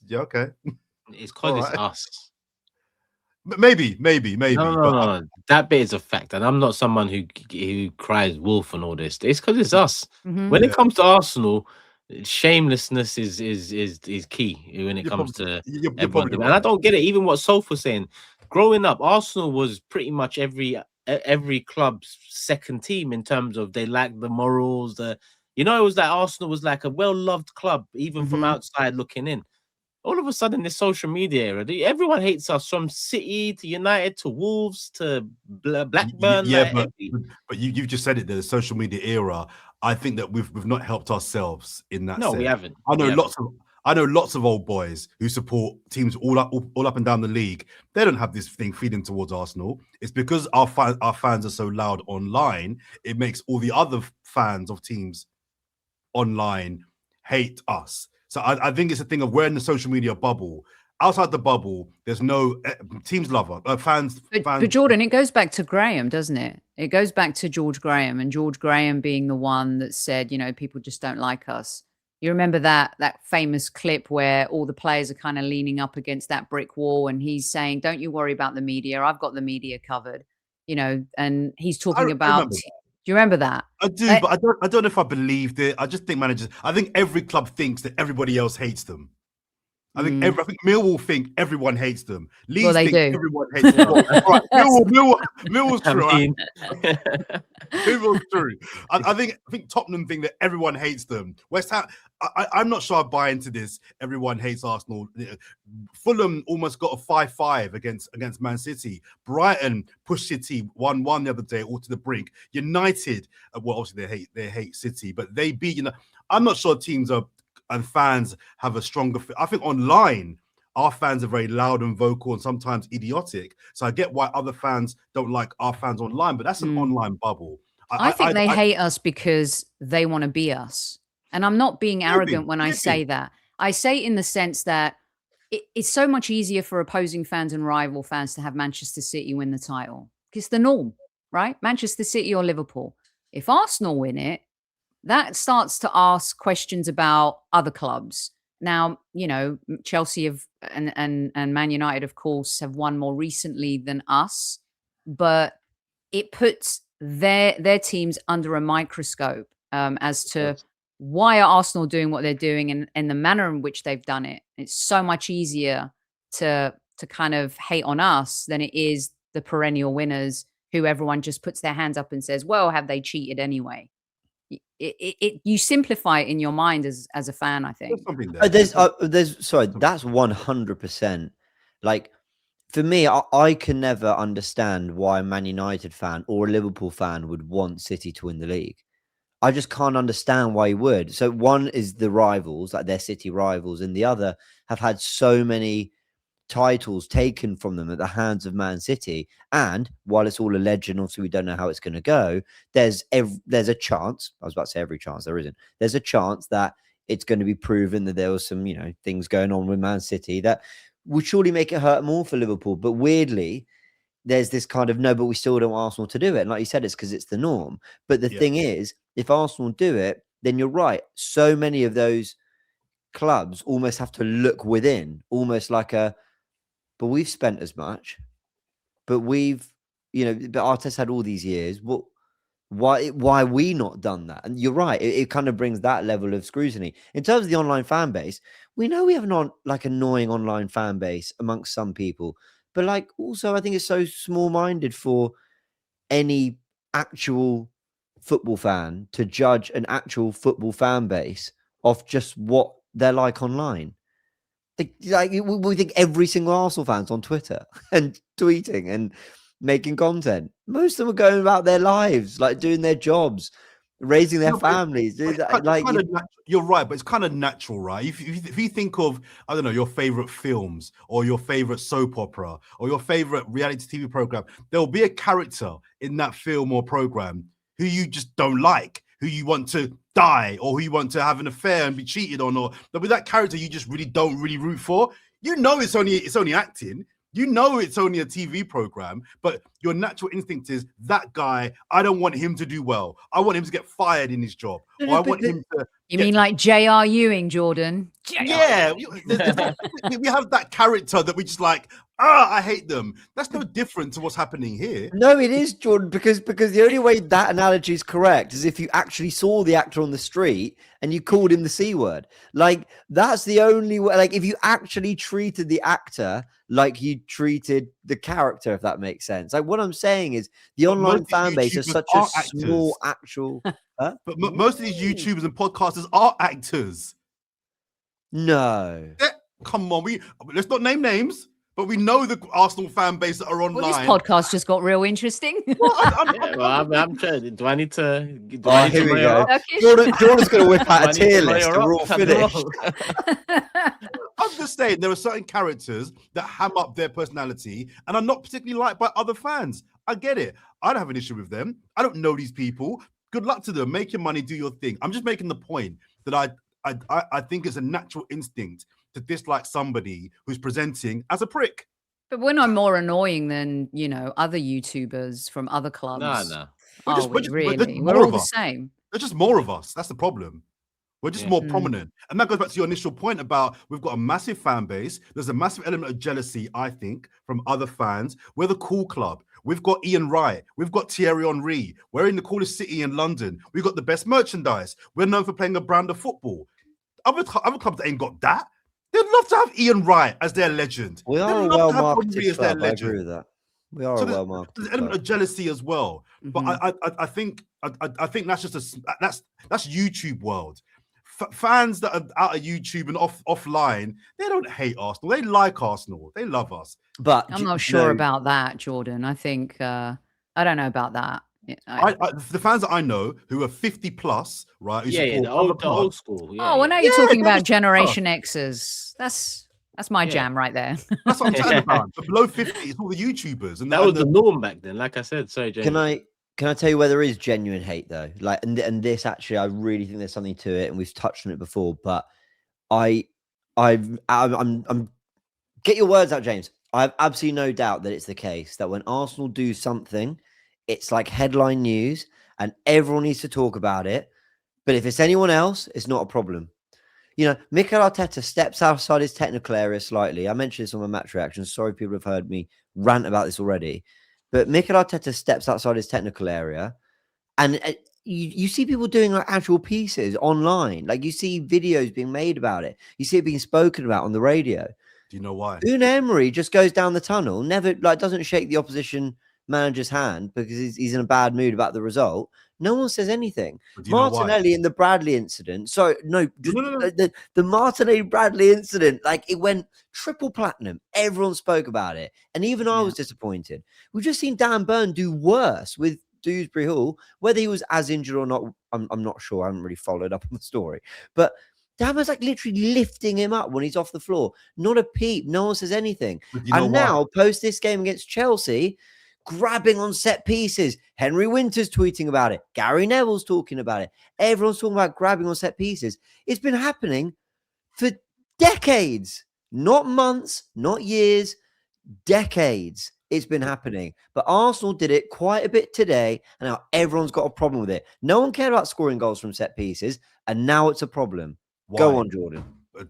yeah, okay. It's because it's us. Maybe. No. That bit is a fact, and I'm not someone who cries wolf and all this. It's because it's us. Mm-hmm. When it comes to Arsenal, shamelessness is key when it comes to everyone. And I don't get it. Even what Sophie was saying, growing up, Arsenal was pretty much every club's second team in terms of they lacked the morals. It was like Arsenal was like a well-loved club, even from outside looking in. All of a sudden, this social media era, everyone hates us, from City to United to Wolves to Blackburn. Yeah, but you've just said it. The social media era. I think that we've not helped ourselves in that. No, sense. we haven't. I know lots of old boys who support teams all up and down the league. They don't have this thing feeding towards Arsenal. It's because our fans are so loud online. It makes all the other fans of teams online hate us. So I think it's a thing of we're in the social media bubble. Outside the bubble, there's no teams love us, fans. But Jordan, it goes back to Graham, doesn't it? It goes back to George Graham, and George Graham being the one that said, people just don't like us. You remember that famous clip where all the players are kind of leaning up against that brick wall, and he's saying, "Don't you worry about the media. I've got the media covered." And he's talking about Do you remember that? I do, but I don't know if I believed it. I just think managers. I think every club thinks that everybody else hates them. I think Millwall think everyone hates them. Leeds they think do. everyone hates them. Right, Millwall's true. I mean, Millwall's true. I think Tottenham think that everyone hates them. West Ham. I'm not sure I buy into this. Everyone hates Arsenal. Fulham almost got a 5-5 against Man City. Brighton pushed City 1-1 the other day, all to the brink. United, well, obviously they hate City, but they beat. I'm not sure teams are. And fans have a stronger. I think online, our fans are very loud and vocal and sometimes idiotic. So I get why other fans don't like our fans online, but that's an online bubble. I think they hate us because they want to be us. And I'm not being arrogant when I say that. I say in the sense that it's so much easier for opposing fans and rival fans to have Manchester City win the title. It's the norm, right? Manchester City or Liverpool. If Arsenal win it, that starts to ask questions about other clubs. Now, Chelsea and Man United, of course, have won more recently than us, but it puts their teams under a microscope as to why are Arsenal doing what they're doing and the manner in which they've done it. It's so much easier to kind of hate on us than it is the perennial winners who everyone just puts their hands up and says, well, have they cheated anyway? You simplify it in your mind as a fan, I think. That's 100%. Like, for me, I can never understand why a Man United fan or a Liverpool fan would want City to win the league. I just can't understand why you would. So one is the rivals, like their City rivals, and the other have had so many titles taken from them at the hands of Man City. And while it's all alleged, and obviously we don't know how it's going to go, there's a chance. I was about to say every chance, there isn't. There's a chance that it's going to be proven that there was some, things going on with Man City that would surely make it hurt more for Liverpool. But weirdly, there's this kind of no, but we still don't want Arsenal to do it. And like you said, it's because it's the norm. But the thing is, if Arsenal do it, then you're right. So many of those clubs almost have to look within, almost like but we've spent as much, but but Arteta's had all these years. Why we not done that? And you're right. It kind of brings that level of scrutiny. In terms of the online fan base, we know we have an annoying online fan base amongst some people, but also I think it's so small-minded for any actual football fan to judge an actual football fan base off just what they're like online. We think every single Arsenal fan's on Twitter and tweeting and making content. Most of them are going about their lives, doing their jobs, raising their families. You're right, but it's kind of natural, right? If you think of, I don't know, your favorite films or your favorite soap opera or your favorite reality TV program, there'll be a character in that film or program who you just don't like, who you want to die, or who you want to have an affair and be cheated on, or there'll be that character you just don't really root for. It's only acting. It's only a TV program, but your natural instinct is that guy. I don't want him to do well. I want him to get fired in his job. Or I want him to. You mean like J.R. Ewing, Jordan? Yeah, we have that character that we just I hate them. That's no different to what's happening here. No, it is, Jordan, because the only way that analogy is correct is if you actually saw the actor on the street and you called him the C word. That's the only way. If you actually treated the actor like you treated the character, if that makes sense. What I'm saying is the online fan base is such a small actual... Huh? But most of these YouTubers and podcasters are actors. No. Come on, let's not name names. But we know the Arsenal fan base that are online. Well, this podcast just got real interesting. I'm trying. Do I need to? Here we go. Jordan's going to whip out a tier list. We're all finished. I'm just saying there are certain characters that ham up their personality and are not particularly liked by other fans. I get it. I don't have an issue with them. I don't know these people. Good luck to them. Make your money, do your thing. I'm just making the point that I think it's a natural instinct to dislike somebody who's presenting as a prick. But we're not more annoying than, other YouTubers from other clubs. No. We're all the same. There's just more of us. That's the problem. We're just more prominent. And that goes back to your initial point about we've got a massive fan base. There's a massive element of jealousy, I think, from other fans. We're the cool club. We've got Ian Wright. We've got Thierry Henry. We're in the coolest city in London. We've got the best merchandise. We're known for playing a brand of football. Other clubs that ain't got that. They'd love to have Ian Wright as their legend. We are They'd a love to have well-marketed Henry as their club. I legend. agree with that. We are So a there's well-marketed an element club. of jealousy as well. But I think that's just that's YouTube world. Fans that are out of YouTube and offline, they don't hate Arsenal. They like Arsenal. They love us. But I'm not sure about that, Jordan. I think I don't know about that. The fans that I know who are 50 plus, right? Who Yeah, the old school. Yeah, Oh, well, now Yeah, you're talking they're about just Generation X's. That's my Yeah. jam right there. That's what I'm saying about. But below 50, it's all the YouTubers. And That was the norm back then. Like I said, sorry, Jamie. Can I tell you where there is genuine hate though? Like, and this actually, I really think there's something to it, and we've touched on it before. But I'm get your words out, James. I have absolutely no doubt that it's the case that when Arsenal do something, it's like headline news, and everyone needs to talk about it. But if it's anyone else, it's not a problem. You know, Mikel Arteta steps outside his technical area slightly. I mentioned this on my match reaction. Sorry, people have heard me rant about this already. But Mikel Arteta steps outside his technical area, and you see people doing like actual pieces online. Like you see videos being made about it. You see it being spoken about on the radio. Do you know why? Unai Emery just goes down the tunnel, never doesn't shake the opposition manager's hand because he's in a bad mood about the result. No one says anything. Martinelli in the Bradley incident. So no. The Martinelli Bradley incident, like it went triple platinum. Everyone spoke about it, and even I was disappointed. We've just seen Dan Burn do worse with Dewsbury Hall. Whether he was as injured or not, I'm not sure. I haven't really followed up on the story, but Dan Burn's like literally lifting him up when he's off the floor. Not a peep. No one says anything. And now, post this game against Chelsea, grabbing on set pieces. Henry Winter's tweeting about it. Gary Neville's talking about it. Everyone's talking about grabbing on set pieces. It's been happening for decades, not months, not years, decades. It's been happening. But Arsenal did it quite a bit today, and now everyone's got a problem with it. No one cared about scoring goals from set pieces, and now it's a problem. Why? Go on, Jordan.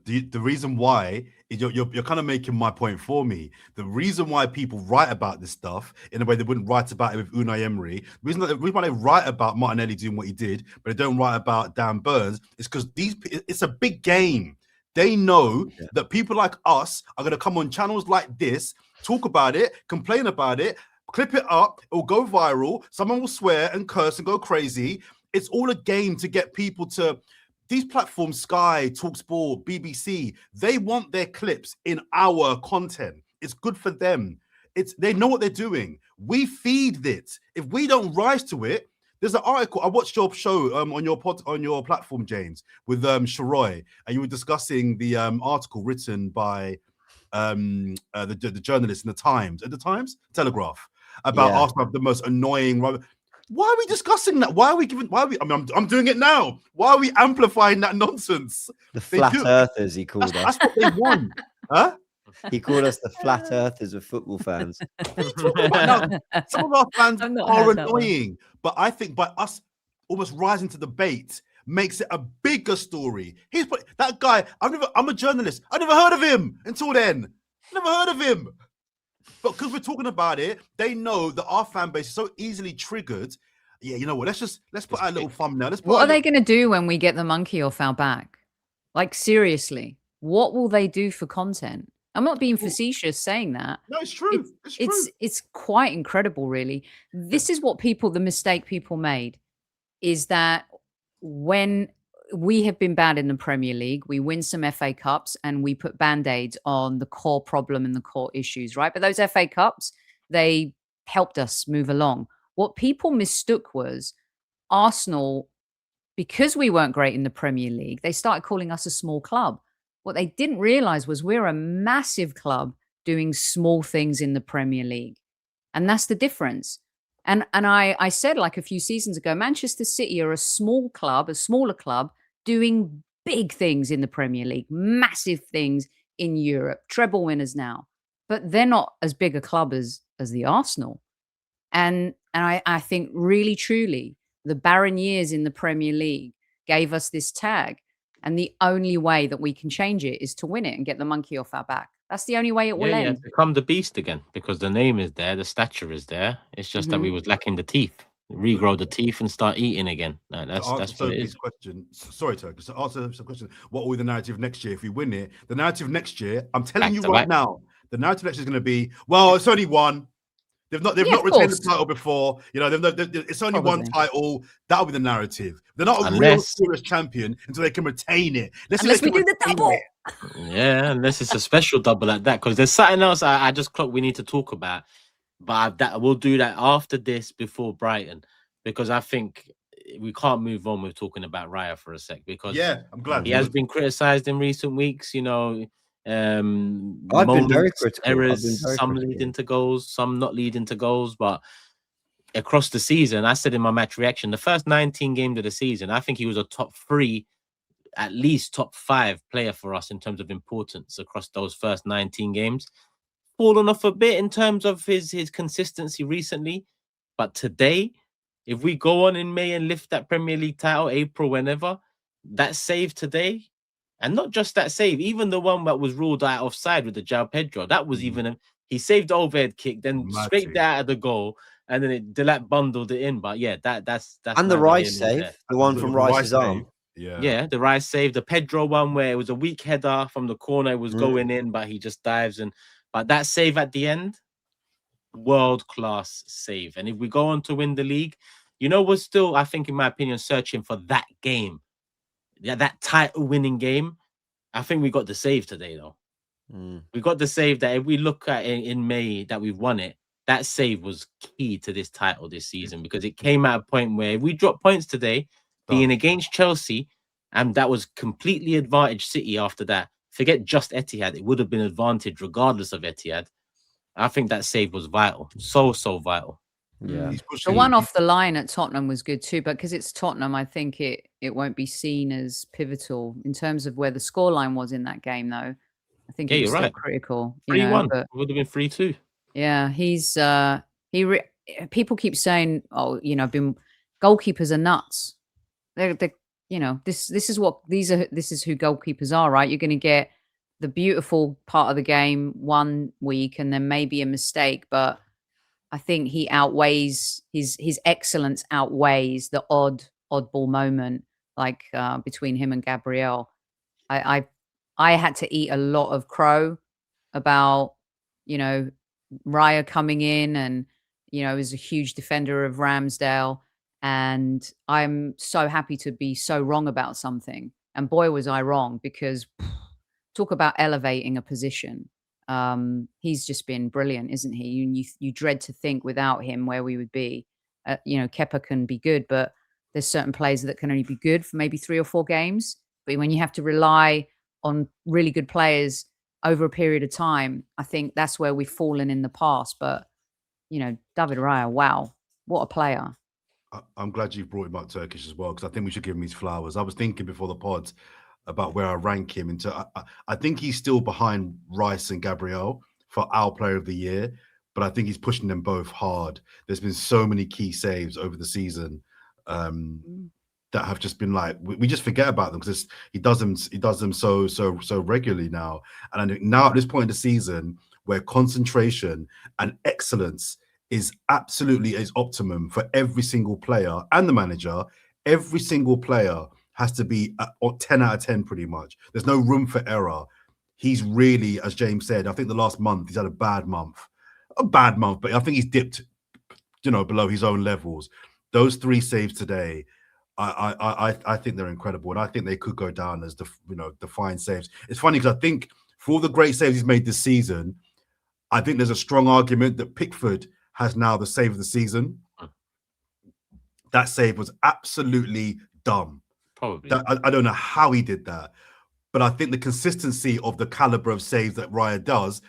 The reason why you're kind of making my point for me. The reason why people write about this stuff in a way they wouldn't write about it with Unai Emery, the reason why they write about Martinelli doing what he did, but they don't write about Dan Burns, is because it's a big game. They know that people like us are going to come on channels like this, talk about it, complain about it, clip it up, it will go viral. Someone will swear and curse and go crazy. It's all a game to get people to. These platforms, Sky, TalkSport, BBC, they want their clips in our content. It's good for them. They know what they're doing. We feed it. If we don't rise to it, there's an article. I watched your show on your platform, James, with Sharoy, and you were discussing the article written by the journalist in the Times, Telegraph, about Arsenal have the most annoying. Why are we discussing that? I'm doing it now. Why are we amplifying that nonsense? The flat earthers, he called us. That's what they want. Huh? He called us the flat earthers of football fans. Now, some of our fans are annoying, but I think by us almost rising to the bait makes it a bigger story. That guy, I'm a journalist. I never heard of him until then. Never heard of him. But because we're talking about it, they know that our fan base is so easily triggered. Yeah, you know what? Let's put our little thumbnail. What are they going to do when we get the monkey off our back? Like, seriously, what will they do for content? I'm not being facetious saying that. No, it's true. It's quite incredible, really. This is what the mistake people made, is that when we have been bad in the Premier League, we win some FA Cups and we put Band-Aids on the core problem and the core issues, right? But those FA Cups, they helped us move along. What people mistook was Arsenal, because we weren't great in the Premier League, they started calling us a small club. What they didn't realize was we're a massive club doing small things in the Premier League. And that's the difference. And I said like a few seasons ago, Manchester City are a small club, a smaller club, doing big things in the Premier League, massive things in Europe, treble winners now. But they're not as big a club as the Arsenal. And I think really, truly, the barren years in the Premier League gave us this tag. And the only way that we can change it is to win it and get the monkey off our back. That's the only way it will end. Become the beast again, because the name is there, the stature is there. It's just that we was lacking the teeth. Regrow the teeth and start eating again. That's what it Sophie's is. question. Sorry, Turkish. So answer the question. What will be the narrative next year if we win it? The narrative next year, I'm telling you right now, the narrative next year is going to be, well, it's only one. They've not retained the title before. You know, it's only one title. That'll be the narrative. They're not a real serious champion until they can retain it. Unless we do the double. Yeah, unless it's a special double like that. Because there's something else I just clocked we need to talk about. But we'll do that after this, before Brighton, because I think we can't move on with talking about Raya for a sec, because I'm glad he has been criticised in recent weeks. You know, I've been very critical. Errors, some leading to goals, some not leading to goals, but across the season, I said in my match reaction, the first 19 games of the season, I think he was a top 3, at least top 5 player for us in terms of importance across those first 19 games. Fallen off a bit in terms of his consistency recently, but today, if we go on in May and lift that Premier League title, April, whenever, that save today, and not just that save, even the one that was ruled out offside with the João Pedro, that was even he saved the overhead kick, then scraped it out of the goal, and then Delap bundled it in. But yeah, that's and the Rice save, the one from Rice's arm. Yeah, the Rice save, the Pedro one where it was a weak header from the corner, it was going in, but he just dives in. But that save at the end, world-class save. And if we go on to win the league, you know, we're still, I think, in my opinion, searching for that game. Yeah, that title-winning game. I think we got the save today, though. We got the save that if we look at it in May that we've won it, that save was key to this title this season, because it came at a point where if we dropped points today, being against Chelsea, and that was completely advantage City after that. Forget just Etihad, it would have been advantage regardless of Etihad. I think that save was vital. So vital. Yeah. The one off the line at Tottenham was good too, but because it's Tottenham, I think it won't be seen as pivotal in terms of where the scoreline was in that game, though. I think it was still critical. 3-1. It would have been 3-2. Yeah, he's people keep saying, oh, you know, goalkeepers are nuts. They're you know, this is who goalkeepers are, right? You're going to get the beautiful part of the game one week and then maybe a mistake, but I think he outweighs his excellence outweighs the oddball moment, like between him and Gabriel. I had to eat a lot of crow about, you know, Raya coming in, and you know, is a huge defender of Ramsdale. And I'm so happy to be so wrong about something. And boy, was I wrong, because talk about elevating a position. He's just been brilliant, isn't he? You dread to think without him where we would be. You know, Kepa can be good, but there's certain players that can only be good for maybe 3 or 4 games. But when you have to rely on really good players over a period of time, I think that's where we've fallen in the past. But, you know, David Raya, wow, what a player. I'm glad you brought him up, Turkish, as well, because I think we should give him his flowers. I was thinking before the pod about where I rank him. I think he's still behind Rice and Gabriel for our player of the year, but I think he's pushing them both hard. There's been so many key saves over the season that have just been like, we just forget about them because he does them so regularly now. And I think now at this point in the season where concentration and excellence is absolutely is optimum for every single player and the manager, every single player has to be 10 out of 10 pretty much. There's no room for error. He's really, as James said, I think the last month he's had a bad month, but I think he's dipped, you know, below his own levels. Those 3 saves today, I think they're incredible, and I think they could go down as the fine saves. It's funny because I think for all the great saves he's made this season, I think there's a strong argument that Pickford has now the save of the season. That save was absolutely dumb. Probably. I don't know how he did that, but I think the consistency of the caliber of saves that Raya does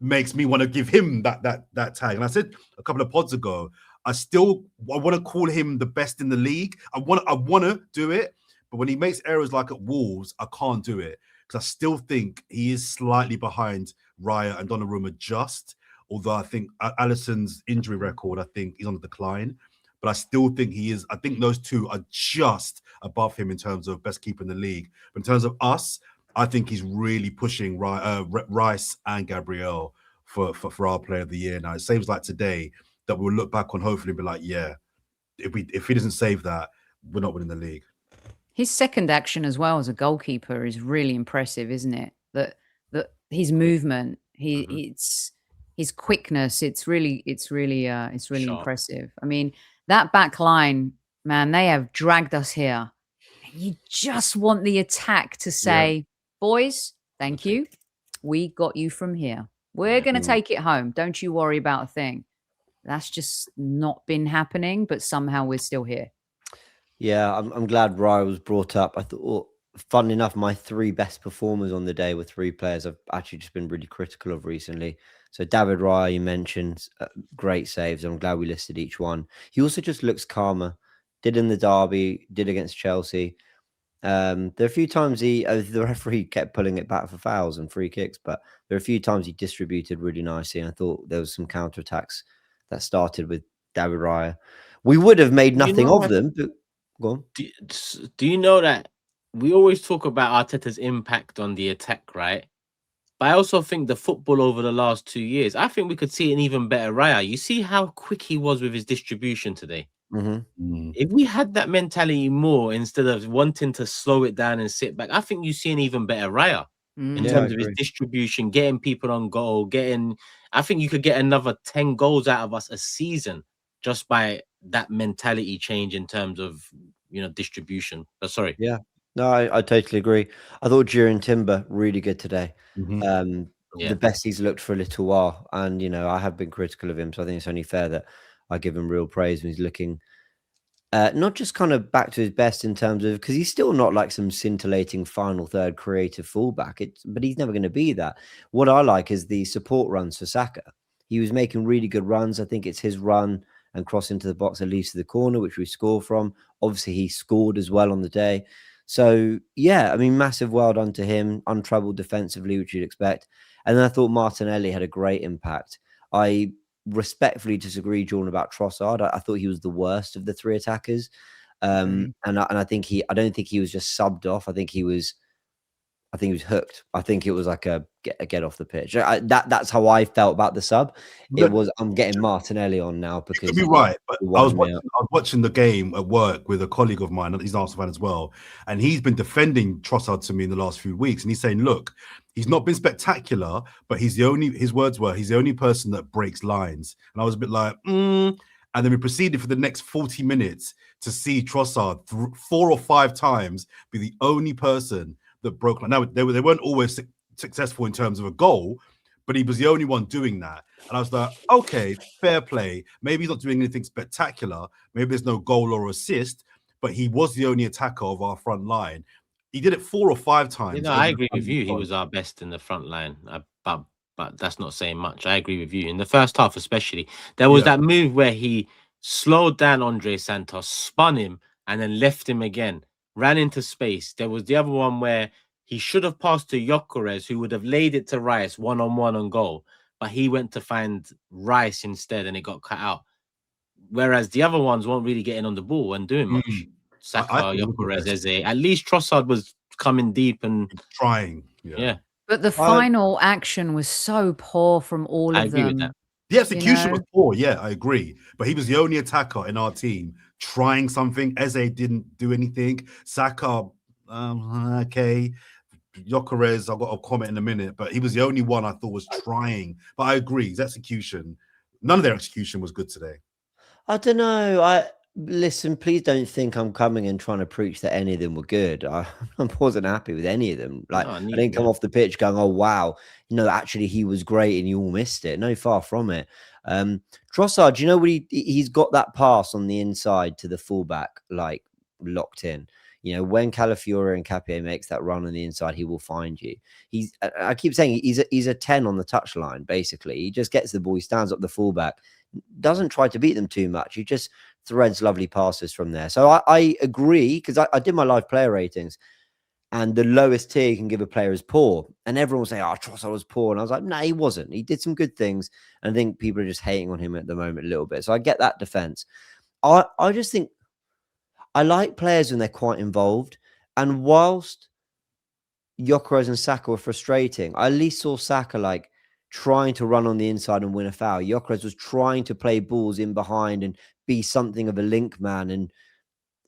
makes me want to give him that tag. And I said a couple of pods ago, I want to call him the best in the league. I want to do it, but when he makes errors like at Wolves, I can't do it because I still think he is slightly behind Raya and Donnarumma just. Although I think Alisson's injury record, I think he's on the decline, but I still think he is. I think those two are just above him in terms of best keeper in the league. But in terms of us, I think he's really pushing Rice and Gabriel for our player of the year. Now it seems like today that we'll look back on hopefully and be like, yeah, if he doesn't save that, we're not winning the league. His second action as well as a goalkeeper is really impressive, isn't it? That his movement, it's his quickness. It's really Sharp. impressive. I mean, that back line, man, they have dragged us here. And you just want the attack to say, boys, thank you. We got you from here. We're going to take it home. Don't you worry about a thing. That's just not been happening, but somehow we're still here. Yeah, I'm glad Raya was brought up. I thought, fun enough, my 3 best performers on the day were 3 players I've actually just been really critical of recently. So David Raya, you mentioned, great saves. I'm glad we listed each one. He also just looks calmer. Did in the derby, did against Chelsea. There are a few times the referee kept pulling it back for fouls and free kicks, but there are a few times he distributed really nicely. And I thought there was some counterattacks that started with David Raya. We would have made nothing of them, but go on. Do you know that we always talk about Arteta's impact on the attack, right? But I also think the football over the last 2 years, I think we could see an even better Raya. You see how quick he was with his distribution today. If we had that mentality more instead of wanting to slow it down and sit back, I think you see an even better Raya in terms of his distribution, getting people on goal, I think you could get another 10 goals out of us a season just by that mentality change in terms of, distribution. Sorry. Yeah. No, I totally agree. I thought Jurien Timber really good today. The best he's looked for a little while. And, I have been critical of him. So I think it's only fair that I give him real praise when he's looking not just kind of back to his best in terms of, because he's still not like some scintillating final third creative fullback. But he's never going to be that. What I like is the support runs for Saka. He was making really good runs. I think it's his run and cross into the box that leads to the corner, which we score from. Obviously, he scored as well on the day. So, yeah, I mean, massive well done to him. Untroubled defensively, which you'd expect. And then I thought Martinelli had a great impact. I respectfully disagree, Jordan, about Trossard. I thought he was the worst of the 3 attackers. And I think I don't think he was just subbed off. I think he was hooked. I think it was like a get off the pitch. That's how I felt about the sub. I'm getting Martinelli on now because you could be right. But I was watching the game at work with a colleague of mine. He's an Arsenal fan as well, and he's been defending Trossard to me in the last few weeks. And he's saying, look, he's not been spectacular, but his words were, he's the only person that breaks lines. And I was a bit like, And then we proceeded for the next 40 minutes to see Trossard 4 or 5 times be the only person that broke. Now they weren't always successful in terms of a goal, but he was the only one doing that. And I was like, okay, fair play. Maybe he's not doing anything spectacular. Maybe there's no goal or assist, but he was the only attacker of our front line. He did it 4 or 5 times. I agree with you. He was our best in the front line, but that's not saying much. I agree with you. In the first half, especially, there was that move where he slowed down Andre Santos, spun him, and then left him again. Ran into space. There was the other one where he should have passed to Gyökeres, who would have laid it to Rice one-on-one on goal, but he went to find Rice instead, and it got cut out. Whereas the other ones weren't really getting on the ball and doing much. Saka, Gyökeres, Eze. At least Trossard was coming deep and trying. Yeah. But the final action was so poor from all of them. I agree with that. The execution was poor. Yeah, I agree. But he was the only attacker in our team trying something. Eze didn't do anything. Saka, okay. Gyökeres, I've got a comment in a minute, but he was the only one I thought was trying. But I agree, his execution, none of their execution was good today. I don't know. Listen, please don't think I'm coming and trying to preach that any of them were good. I wasn't happy with any of them. Like, I didn't come off the pitch going, oh, wow, actually he was great and you all missed it. No, far from it. Trossard, you know what he's got that pass on the inside to the fullback, like locked in. When Calafiore and Capie makes that run on the inside, he will find you. I keep saying he's a 10 on the touchline, basically. He just gets the ball, he stands up the fullback, doesn't try to beat them too much. He just threads lovely passes from there. So I agree, because I did my live player ratings, and the lowest tier you can give a player is poor. And everyone will say, oh, Trossard was poor. And I was like, no, he wasn't. He did some good things. And I think people are just hating on him at the moment a little bit. So I get that defense. I just think I like players when they're quite involved. And whilst Gyökeres and Saka were frustrating. I at least saw Saka like trying to run on the inside and win a foul. Gyökeres was trying to play balls in behind and be something of a link man. And,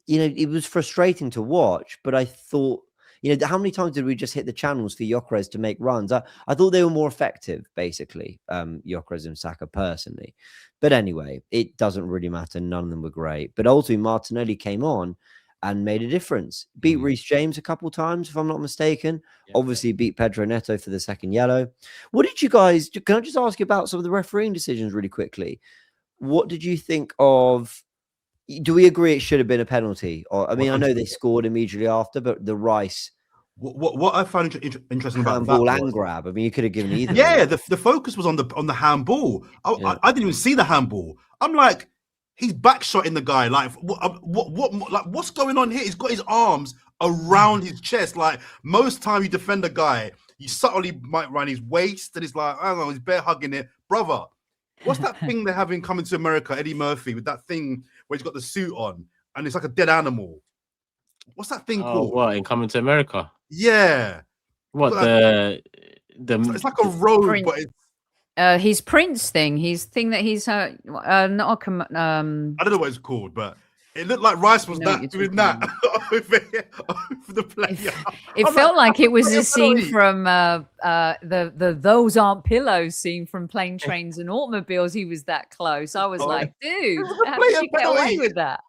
you know, it was frustrating to watch, but I thought, you know, how many times did we just hit the channels for Gyökeres to make runs? I thought they were more effective, basically, Gyökeres and Saka personally. But anyway, it doesn't really matter. None of them were great. But ultimately, Martinelli came on and made a difference. Beat Reece James a couple times, if I'm not mistaken. Obviously, beat Pedro Neto for the second yellow. What did you guys... Can I just ask you about some of the refereeing decisions really quickly? What did you think of... Do we agree it should have been a penalty? Or I mean, I know they scored immediately after, but the Rice... What I found interesting about handball that and grab. I mean, you could have given either. Yeah, the focus was on the handball. I didn't even see the handball. I'm like, he's backshotting the guy. Like, what's going on here? He's got his arms around his chest. Like, most time you defend a guy, you subtly might run his waist, and it's like, I don't know, he's bare hugging it, brother. What's that thing they're having coming to America? Eddie Murphy with that thing where he's got the suit on and it's like a dead animal. What's that thing called? What, in Coming to America? Yeah. What, it's like a robe, but it's his Prince thing, his thing that he's not I don't know what it's called, but it looked like Rice was doing that over the player. It felt like it was a scene from the Those Aren't Pillows scene from Plane, Trains and Automobiles. He was that close. I was like, dude, how did you get away with that?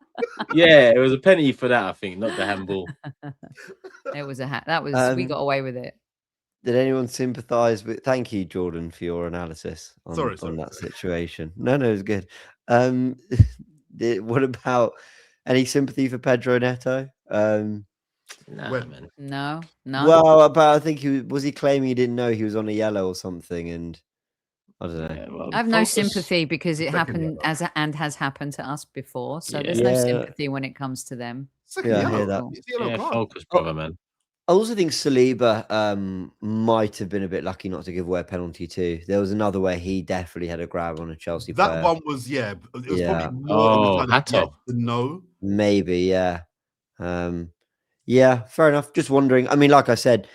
Yeah, it was a penalty for that, I think, not the handball. It was we got away with it. Did anyone sympathize with... Thank you, Jordan, for your analysis on that situation. No, it was good. What about any sympathy for Pedro Neto? Nah, man. No. Well, but I think he claiming he didn't know he was on a yellow or something, and I don't know. Yeah, well, I have no sympathy because it happened has happened to us before. So there's no sympathy when it comes to them. Yeah, I hear that. Focus, brother, man. I also think Saliba might have been a bit lucky not to give away a penalty too. There was another where he definitely had a grab on a Chelsea player. That one was, it was probably more no. Maybe, yeah. Yeah, fair enough. Just wondering. I mean, like I said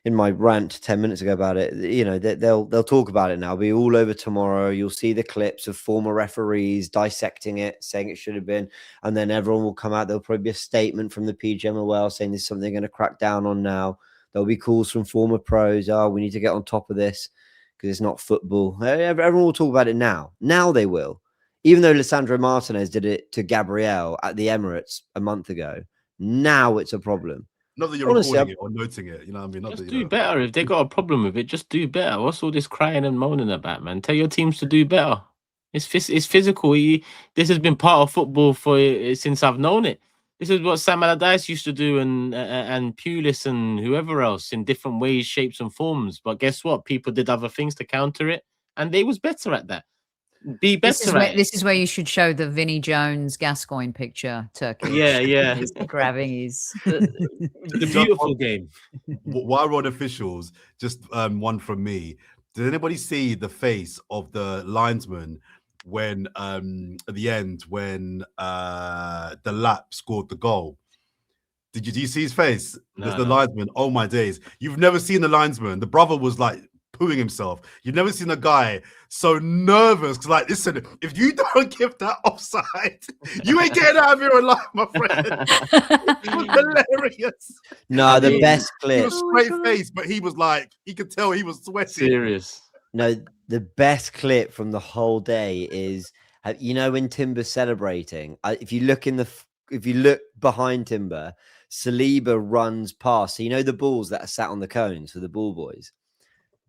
in my rant 10 minutes ago about it, you know, they'll talk about it now. It'll be all over tomorrow. You'll see the clips of former referees dissecting it, saying it should have been, and then everyone will come out. There'll probably be a statement from the PGMOL saying this is something they're going to crack down on now. There'll be calls from former pros. Oh, we need to get on top of this because it's not football. Everyone will talk about it now. Now they will. Even though Lisandro Martinez did it to Gabriel at the Emirates a month ago, now it's a problem. Not that you're recording it or noting it, you know what I mean? Just do better. If they got a problem with it, just do better. What's all this crying and moaning about, man? Tell your teams to do better. It's physical. This has been part of football since I've known it. This is what Sam Allardyce used to do, and Pulis and whoever else in different ways, shapes, and forms. But guess what? People did other things to counter it, and they was better at that. Be better. This is where you should show the Vinnie Jones Gascoigne picture. Turkish. Yeah. He's grabbing his the beautiful game. While we're on officials, just one from me. Did anybody see the face of the linesman when at the end when the lap scored the goal? Do you see his face? There's the linesman. Oh my days! You've never seen the linesman. The brother was like pooing himself. You've never seen a guy so nervous because, like, listen, if you don't give that offside, you ain't getting out of here alive, my friend. It was hilarious. No, the best clip. He was straight face, but he was like, he could tell he was sweating. Serious. No, the best clip from the whole day is, you know, when Timber's celebrating. If you look behind Timber, Saliba runs past. So you know the balls that are sat on the cones for the ball boys.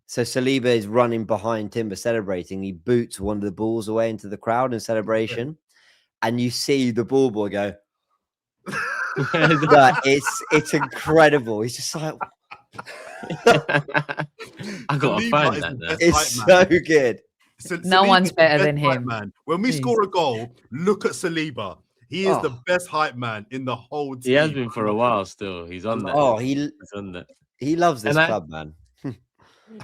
So Saliba is running behind Timber celebrating. He boots one of the balls away into the crowd in celebration. And you see the ball boy go, it's incredible. He's just like, I gotta find that now. It's so good. No one's better than him. Man. When we score a goal, look at Saliba. He is the best hype man in the whole team. He has been for a while still. He's on that. Oh, he's on that. He loves this club, man.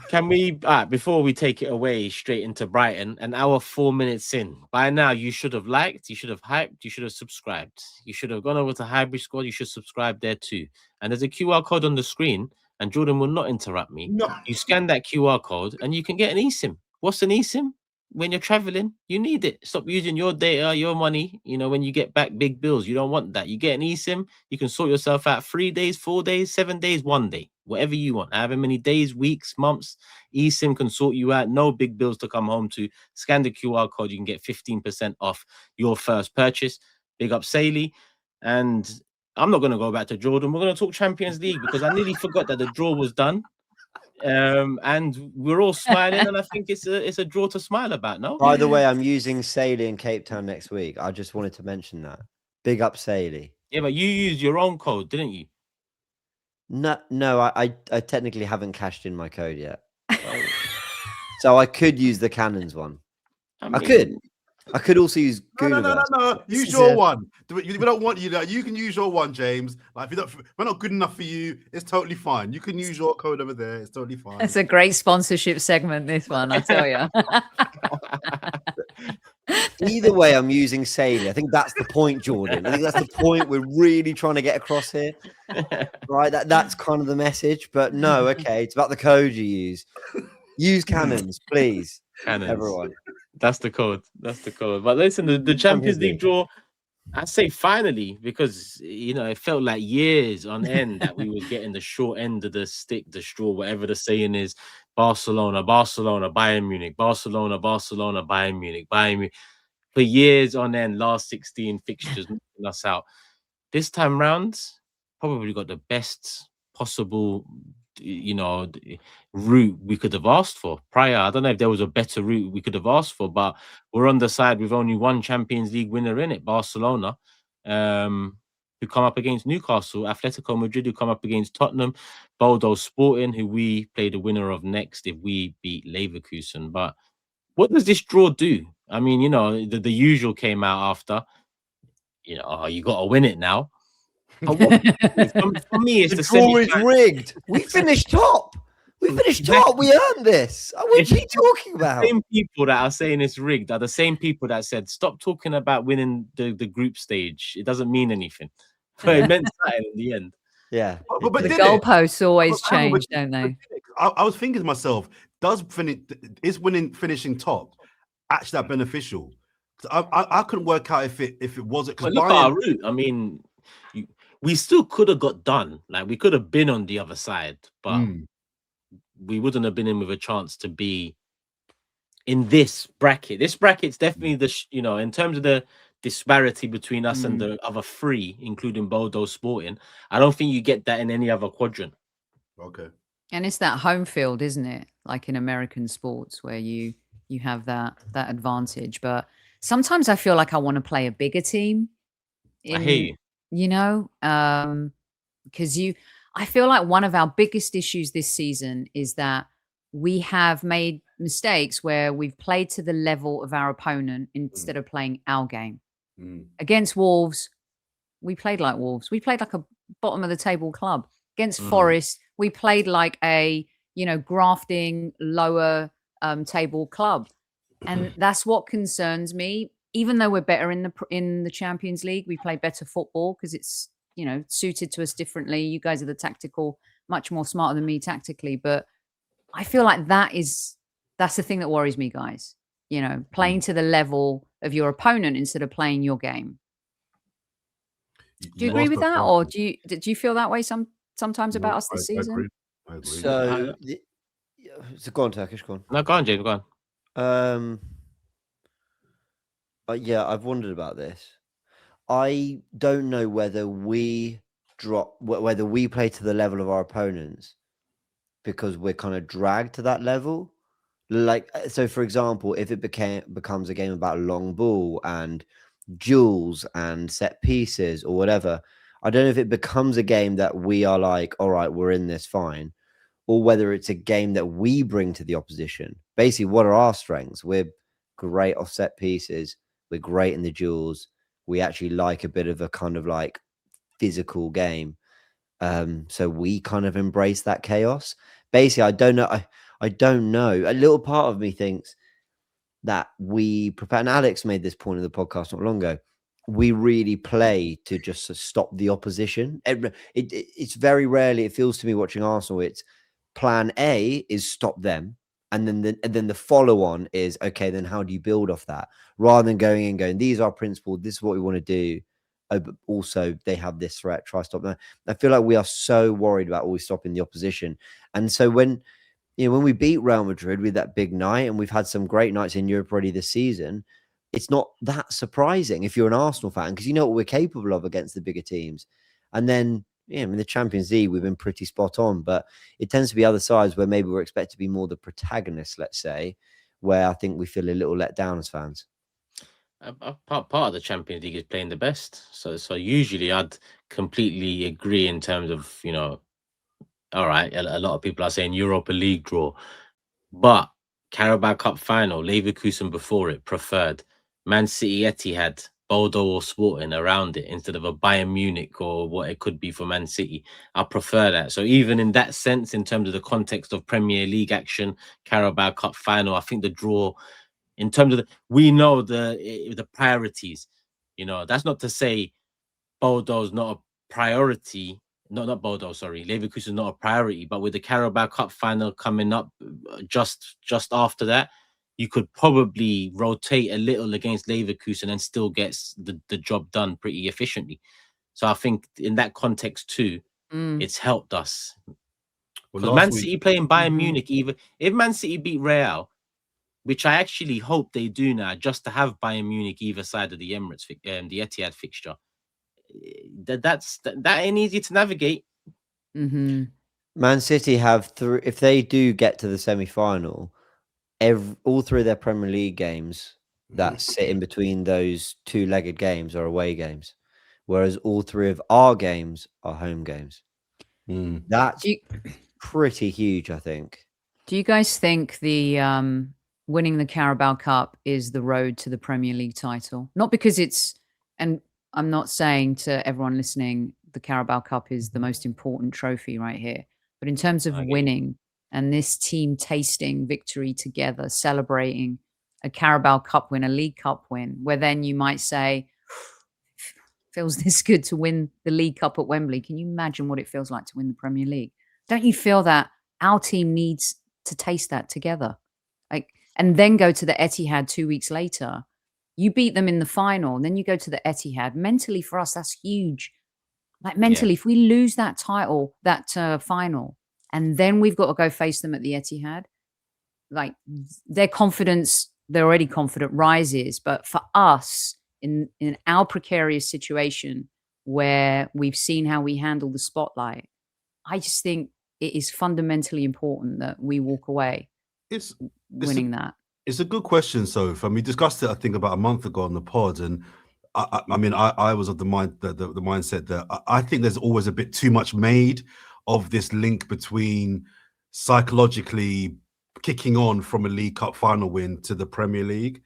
Can we, before we take it away straight into Brighton, an hour 4 minutes in, by now you should have liked, you should have hyped, you should have subscribed. You should have gone over to Hybrid Squad. You should subscribe there too. And there's a QR code on the screen. and Jordan will not interrupt me. No. You scan that QR code and you can get an eSIM. What's an eSIM? When you're traveling, you need it. Stop using your data, your money. You know, when you get back big bills, you don't want that. You get an eSIM, you can sort yourself out 3 days, 4 days, 7 days, 1 day, whatever you want. However many days, weeks, months, eSIM can sort you out. No big bills to come home to. Scan the QR code, you can get 15% off your first purchase. Big up Saley. And I'm not going to go back to Jordan. We're going to talk Champions League because I nearly forgot that the draw was done. And we're all smiling, and I think it's a draw to smile about. No, By the way, I'm using Saley in Cape Town next week. I just wanted to mention that. Big up Saley. Yeah, but you used your own code, didn't you? No, I technically haven't cashed in my code yet. So I could use the Cannons one. I could also use Gooniverse. No. Use your one. We don't want you. You can use your one, James. Like, if we're not good enough for you, it's totally fine. You can use your code over there. It's totally fine. It's a great sponsorship segment, this one, I tell you. Either way, I'm using Saley. I think that's the point, Jordan. I think that's the point we're really trying to get across here. Right? That's kind of the message. But no, okay. It's about the code you use. Use Cannons, please. Cannons. Everyone. That's the code. That's the code. But listen, the Champions League draw, I say finally, because you know it felt like years on end that we were getting the short end of the stick, the straw, whatever the saying is. Barcelona, Bayern Munich, Barcelona, Bayern Munich. For years on end, last 16 fixtures knocking us out. This time round, probably got the best possible, you know, route we could have asked for prior. I don't know if there was a better route we could have asked for, but we're on the side with only one Champions League winner in it, Barcelona, who come up against Newcastle, Atletico Madrid, who come up against Tottenham, Bodo Sporting, who we play the winner of next if we beat Leverkusen. But what does this draw do? I mean, you know, the usual came out after, you know, oh, you got to win it now. For me, it's the draw is rigged. We finished top. We finished top. We earned this. What are you talking about? The same people that are saying it's rigged are the same people that said, stop talking about winning the group stage. It doesn't mean anything. But it meant something in the end. Yeah. But the goalposts always change, don't they? I was thinking to myself, is finishing top actually that beneficial? I couldn't work out if it wasn't. But look at our route. I mean, we still could have got done. Like, we could have been on the other side, but we wouldn't have been in with a chance to be in this bracket. This bracket's definitely you know, in terms of the disparity between us and the other three, including Bodo Sporting, I don't think you get that in any other quadrant. Okay. And it's that home field, isn't it? Like in American sports where you have that advantage. But sometimes I feel like I want to play a bigger team. I hear you. You know, because I feel like one of our biggest issues this season is that we have made mistakes where we've played to the level of our opponent instead of playing our game. Against Wolves, we played like Wolves. We played like a bottom of the table club. Against Forest, we played like a, you know, grafting lower table club. And that's what concerns me. Even though we're better in the Champions League, we play better football because it's, you know, suited to us differently. You guys are the tactical, much more smarter than me tactically. But I feel like that's the thing that worries me, guys. You know, playing to the level of your opponent instead of playing your game. Do you agree with that, or do you feel that way sometimes about us this season? I agree. So go on, Turkish. Go on. No, go on, James. Go on. Yeah, I've wondered about this. I don't know whether we play to the level of our opponents because we're kind of dragged to that level. Like, so for example, if it becomes a game about long ball and duels and set pieces or whatever, I don't know if it becomes a game that we are like, all right, we're in this fine, or whether it's a game that we bring to the opposition. Basically, what are our strengths? We're great off set pieces. We're great in the duels. We actually like a bit of a kind of like physical game. So we kind of embrace that chaos. Basically, I don't know. I don't know. A little part of me thinks that we prepare, and Alex made this point in the podcast not long ago. we really play to just stop the opposition. It's very rarely, it feels to me watching Arsenal, it's plan A is stop them. And then the follow on is, okay, then how do you build off that? Rather than going, these are principles, this is what we want to do. But also they have this threat, try to stop them. I feel like we are so worried about always stopping the opposition. And so when we beat Real Madrid with that big night, and we've had some great nights in Europe already this season, it's not that surprising if you're an Arsenal fan, because you know what we're capable of against the bigger teams. And then, in the Champions League, we've been pretty spot on, but it tends to be other sides where maybe we're expected to be more the protagonists, let's say, where I think we feel a little let down as fans. Part of the Champions League is playing the best. So usually I'd completely agree in terms of, all right, a lot of people are saying Europa League draw, but Carabao Cup final, Leverkusen before it, preferred. Man City Etihad, Bodo or Sporting around it instead of a Bayern Munich or what it could be for Man City. I prefer that. So even in that sense, in terms of the context of Premier League action, Carabao Cup final, I think the draw, in terms of we know the priorities. That's not to say Bodo's not a priority. Not Bodo, sorry. Leverkusen not a priority, but with the Carabao Cup final coming up just after that, you could probably rotate a little against Leverkusen and still get the job done pretty efficiently. So I think in that context too, it's helped us. Because Man City playing Bayern Munich, even if Man City beat Real, which I actually hope they do now, just to have Bayern Munich either side of the Emirates, the Etihad fixture. That ain't easy to navigate. Man City have if they do get to the semi-final, all three of their Premier League games that sit in between those two-legged games are away games, whereas all three of our games are home games. That's pretty huge, I think. Do you guys think the winning the Carabao Cup is the road to the Premier League title? Not because and I'm not saying to everyone listening, the Carabao Cup is the most important trophy right here. But in terms of winning and this team tasting victory together, celebrating a Carabao Cup win, a League Cup win, where then you might say, feels this good to win the League Cup at Wembley. Can you imagine what it feels like to win the Premier League? Don't you feel that our team needs to taste that together? And then go to the Etihad 2 weeks later. You beat them in the final, and then you go to the Etihad. Mentally, for us, that's huge. Mentally, if we lose that title, that final, and then we've got to go face them at the Etihad, their confidence, they're already confident, rises. But for us, in our precarious situation where we've seen how we handle the spotlight, I just think it is fundamentally important that we walk away winning that. It's a good question, Soph. We discussed it, I think, about a month ago on the pod, and I was of the mindset that I think there's always a bit too much made of this link between psychologically kicking on from a League Cup final win to the Premier League.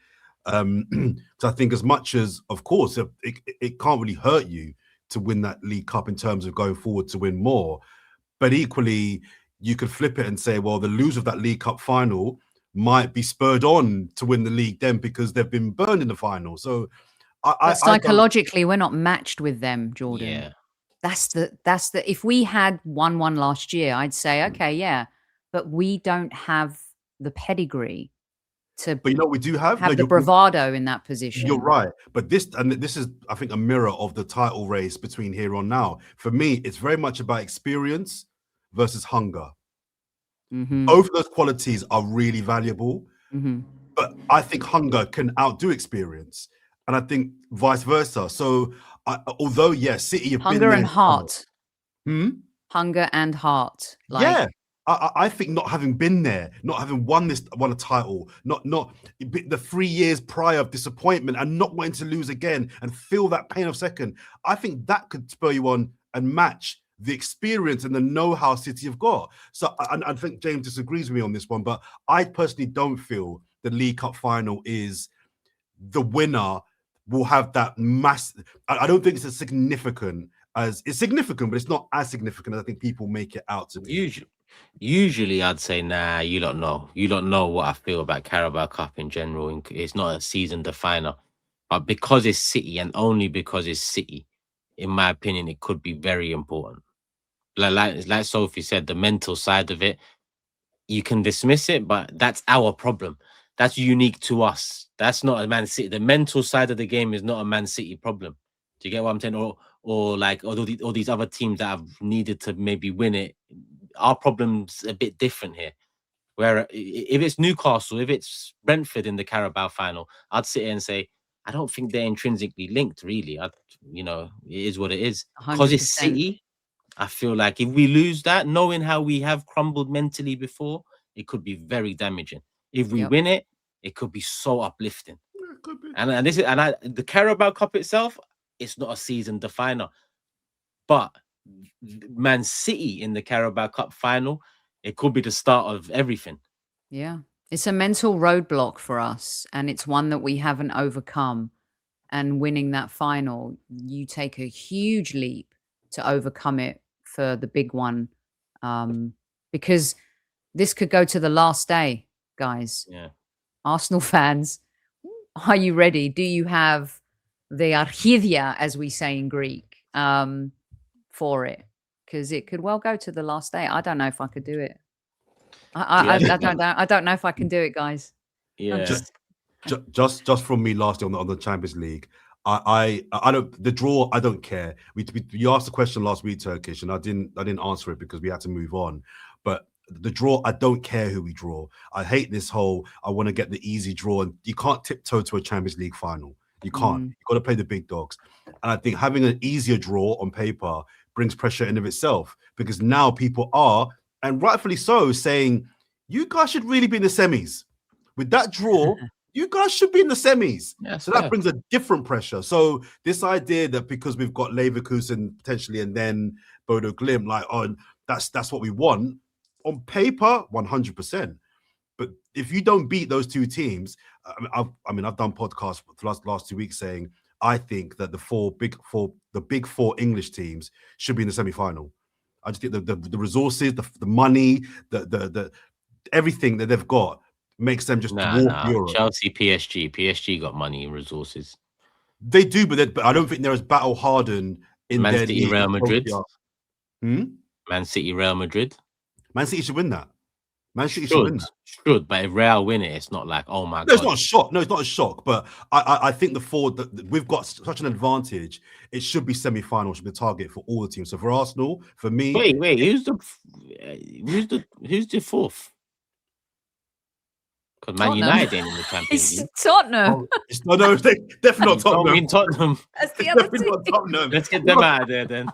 So I think as much as, of course, it can't really hurt you to win that League Cup in terms of going forward to win more, but equally you could flip it and say, well, the loser of that League Cup final might be spurred on to win the league then because they've been burned in the final. So psychologically, we're not matched with them, Jordan. Yeah. That's the if we had 1-1 last year, I'd say, okay, yeah, but we don't have the pedigree to. But we do have the bravado in that position. You're right, but this is, I think, a mirror of the title race between here on now. For me, it's very much about experience versus hunger. Both of those qualities are really valuable, but I think hunger can outdo experience, and I think vice versa. So, although yes, City have hunger been and heart, hunger and heart. I think not having been there, not having won a title, not the 3 years prior of disappointment and not wanting to lose again and feel that pain of second, I think that could spur you on and match the experience and the know-how City have got. So I think James disagrees with me on this one, but I personally don't feel the League Cup final is the winner will have that mass. I don't think it's as significant as it's significant, but it's not as significant as I think people make it out to be. Usually I'd say, nah, you don't know what I feel about Carabao Cup in general. It's not a season definer. But because it's City, and only because it's City, in my opinion, it could be very important. Like Sophie said, the mental side of it, you can dismiss it, but that's our problem. That's unique to us. That's not a Man City. The mental side of the game is not a Man City problem. Do you get what I'm saying? Or like all these other teams that have needed to maybe win it, our problem's a bit different here. Where if it's Newcastle, if it's Brentford in the Carabao final, I'd sit here and say, I don't think they're intrinsically linked, really. It is what it is. Because it's 100%. City, I feel like if we lose that, knowing how we have crumbled mentally before, it could be very damaging. If we win it, it could be so uplifting. Yeah, it could be. And the Carabao Cup itself, it's not a season definer. But Man City in the Carabao Cup final, it could be the start of everything. Yeah. It's a mental roadblock for us, and it's one that we haven't overcome. And winning that final, you take a huge leap to overcome it for the big one. Because this could go to the last day, guys. Yeah. Arsenal fans, are you ready? Do you have the archidia, as we say in Greek, for it? Because it could well go to the last day. I don't know if I could do it. I don't know if I can do it, guys. Yeah. Just from me last year on the Champions League, I don't, the draw, I don't care. You asked the question last week, Turkish, and I didn't answer it because we had to move on. But the draw, I don't care who we draw. I hate this whole, I want to get the easy draw, and you can't tiptoe to a Champions League final. You can't. You've got to play the big dogs. And I think having an easier draw on paper brings pressure in of itself, because now people are, and rightfully so, saying, you guys should really be in the semis. With that draw, you guys should be in the semis. Yeah, so that brings a different pressure. So this idea that because we've got Leverkusen potentially and then Bodo Glimt, like, oh, that's what we want. On paper, 100%. But if you don't beat those two teams, I've done podcasts for the last 2 weeks saying I think that the big four English teams should be in the semi-final. I just think the resources, the money, the everything that they've got makes them just dwarf Europe. Chelsea, PSG got money and resources. They do, but I don't think they're as battle hardened in Man their City, Real Madrid. Man City, Real Madrid. Man City should win that. Man City should win that. Should, but if Real win it, it's not like, oh my God. It's not a shock. No, it's not a shock. But I think we've got such an advantage. It should be semi-final, should be the target for all the teams. So for Arsenal, for me, wait, who's the fourth? Because Man United ain't in the Champions League. It's Tottenham. No, definitely not Tottenham. I mean Tottenham. That's the other Definitely not team. Tottenham. Let's get them out of there then.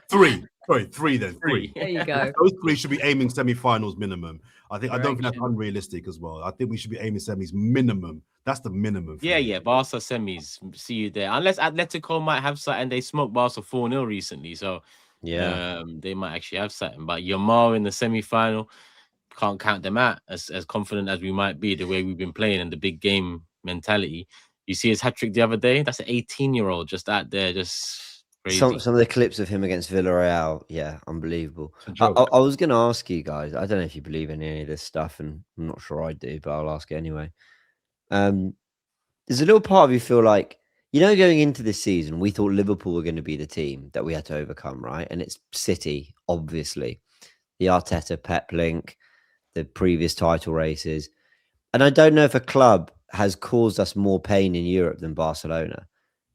Three. Sorry, three then. Three. There you go. Those three should be aiming semi-finals minimum. I don't think that's unrealistic as well. I think we should be aiming semis minimum. That's the minimum. Yeah. Barca semis. See you there. Unless Atletico might have something. They smoked Barca 4-0 recently. So they might actually have something. But Yamal in the semi-final, can't count them out as confident as we might be, the way we've been playing and the big game mentality. You see his hat-trick the other day? That's an 18-year-old just out there, just crazy. Some of the clips of him against Villarreal, unbelievable. I was going to ask you guys, I don't know if you believe in any of this stuff, and I'm not sure I do, but I'll ask anyway. There's a little part of you feel like, going into this season, we thought Liverpool were going to be the team that we had to overcome, right? And it's City, obviously. The Arteta, Pep link, the previous title races. And I don't know if a club has caused us more pain in Europe than Barcelona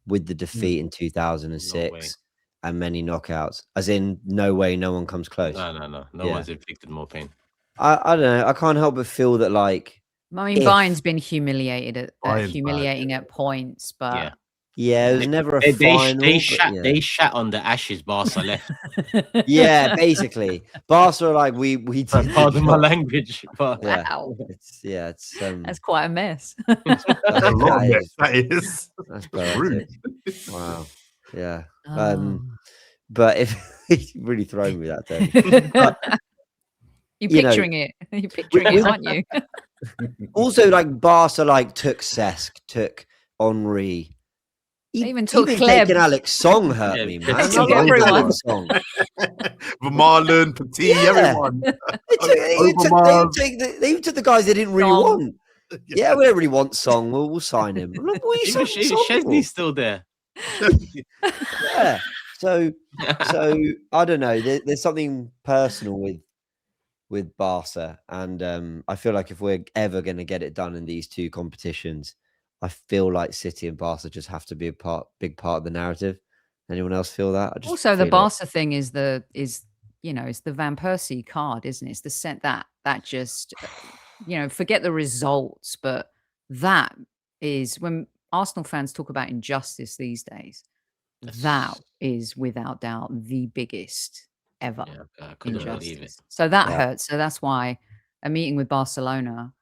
with the defeat in 2006 and many knockouts. As in, no way, no one comes close. No one's inflicted more pain. I don't know. I can't help but feel that, like, I mean, Bayern's been humiliating at points, but it was never a final. They shat on the ashes Barca left. Yeah, basically. Barca are like, we did. Pardon my language. But wow. It's that's quite a mess. That's a lot of mess. That is. That's rude. Wow. Yeah. Oh. But if he's really throwing me that day. You're picturing it. You're picturing it, aren't you? Also, like, Barca took Cesc, took Henry. Even took taking Alex Song hurt me, man. They took everyone. Marlon, Petit, everyone. They took the guys they didn't really want. Yeah, we don't really want Song. We'll sign him. Look, what are you Even signing Song for? Chesney's still there. Yeah. So I don't know. There's something personal with Barca, and I feel like if we're ever going to get it done in these two competitions, I feel like City and Barca just have to be a big part of the narrative. Anyone else feel that? I just Also, the feel it. Barca thing is it's the Van Persie card, isn't it? It's the set that just forget the results, but that is when Arsenal fans talk about injustice these days. That is without doubt the biggest ever I couldn't believe it. injustice. So that hurts. So that's why a meeting with Barcelona,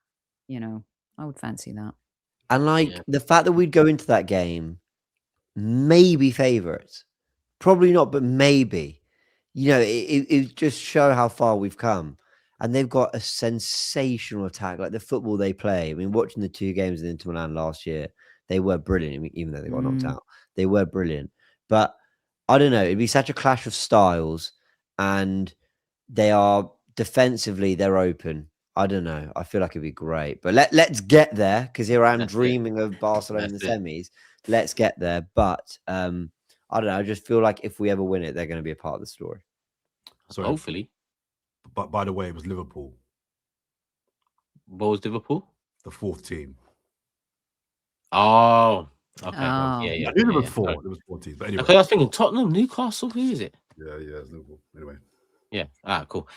I would fancy that. And the fact that we'd go into that game, maybe favourites, probably not, but maybe, it just show how far we've come. And they've got a sensational attack, like the football they play. I mean, watching the 2 games in Inter Milan last year, they were brilliant. I mean, even though they got knocked out, they were brilliant. But I don't know, it'd be such a clash of styles, and they are defensively, they're open. I don't know. I feel like it'd be great. But let's get there, because here I am dreaming of Barcelona in the semis. Let's get there. But I don't know. I just feel like if we ever win it, they're going to be a part of the story. So hopefully. But by the way, it was Liverpool. What was Liverpool? The 4th team. Oh, okay. Oh. Yeah. It was 4. It was 4 teams. But anyway. Okay, I was thinking Tottenham, Newcastle. Who is it? Yeah, it's Liverpool. Anyway. Yeah. Cool.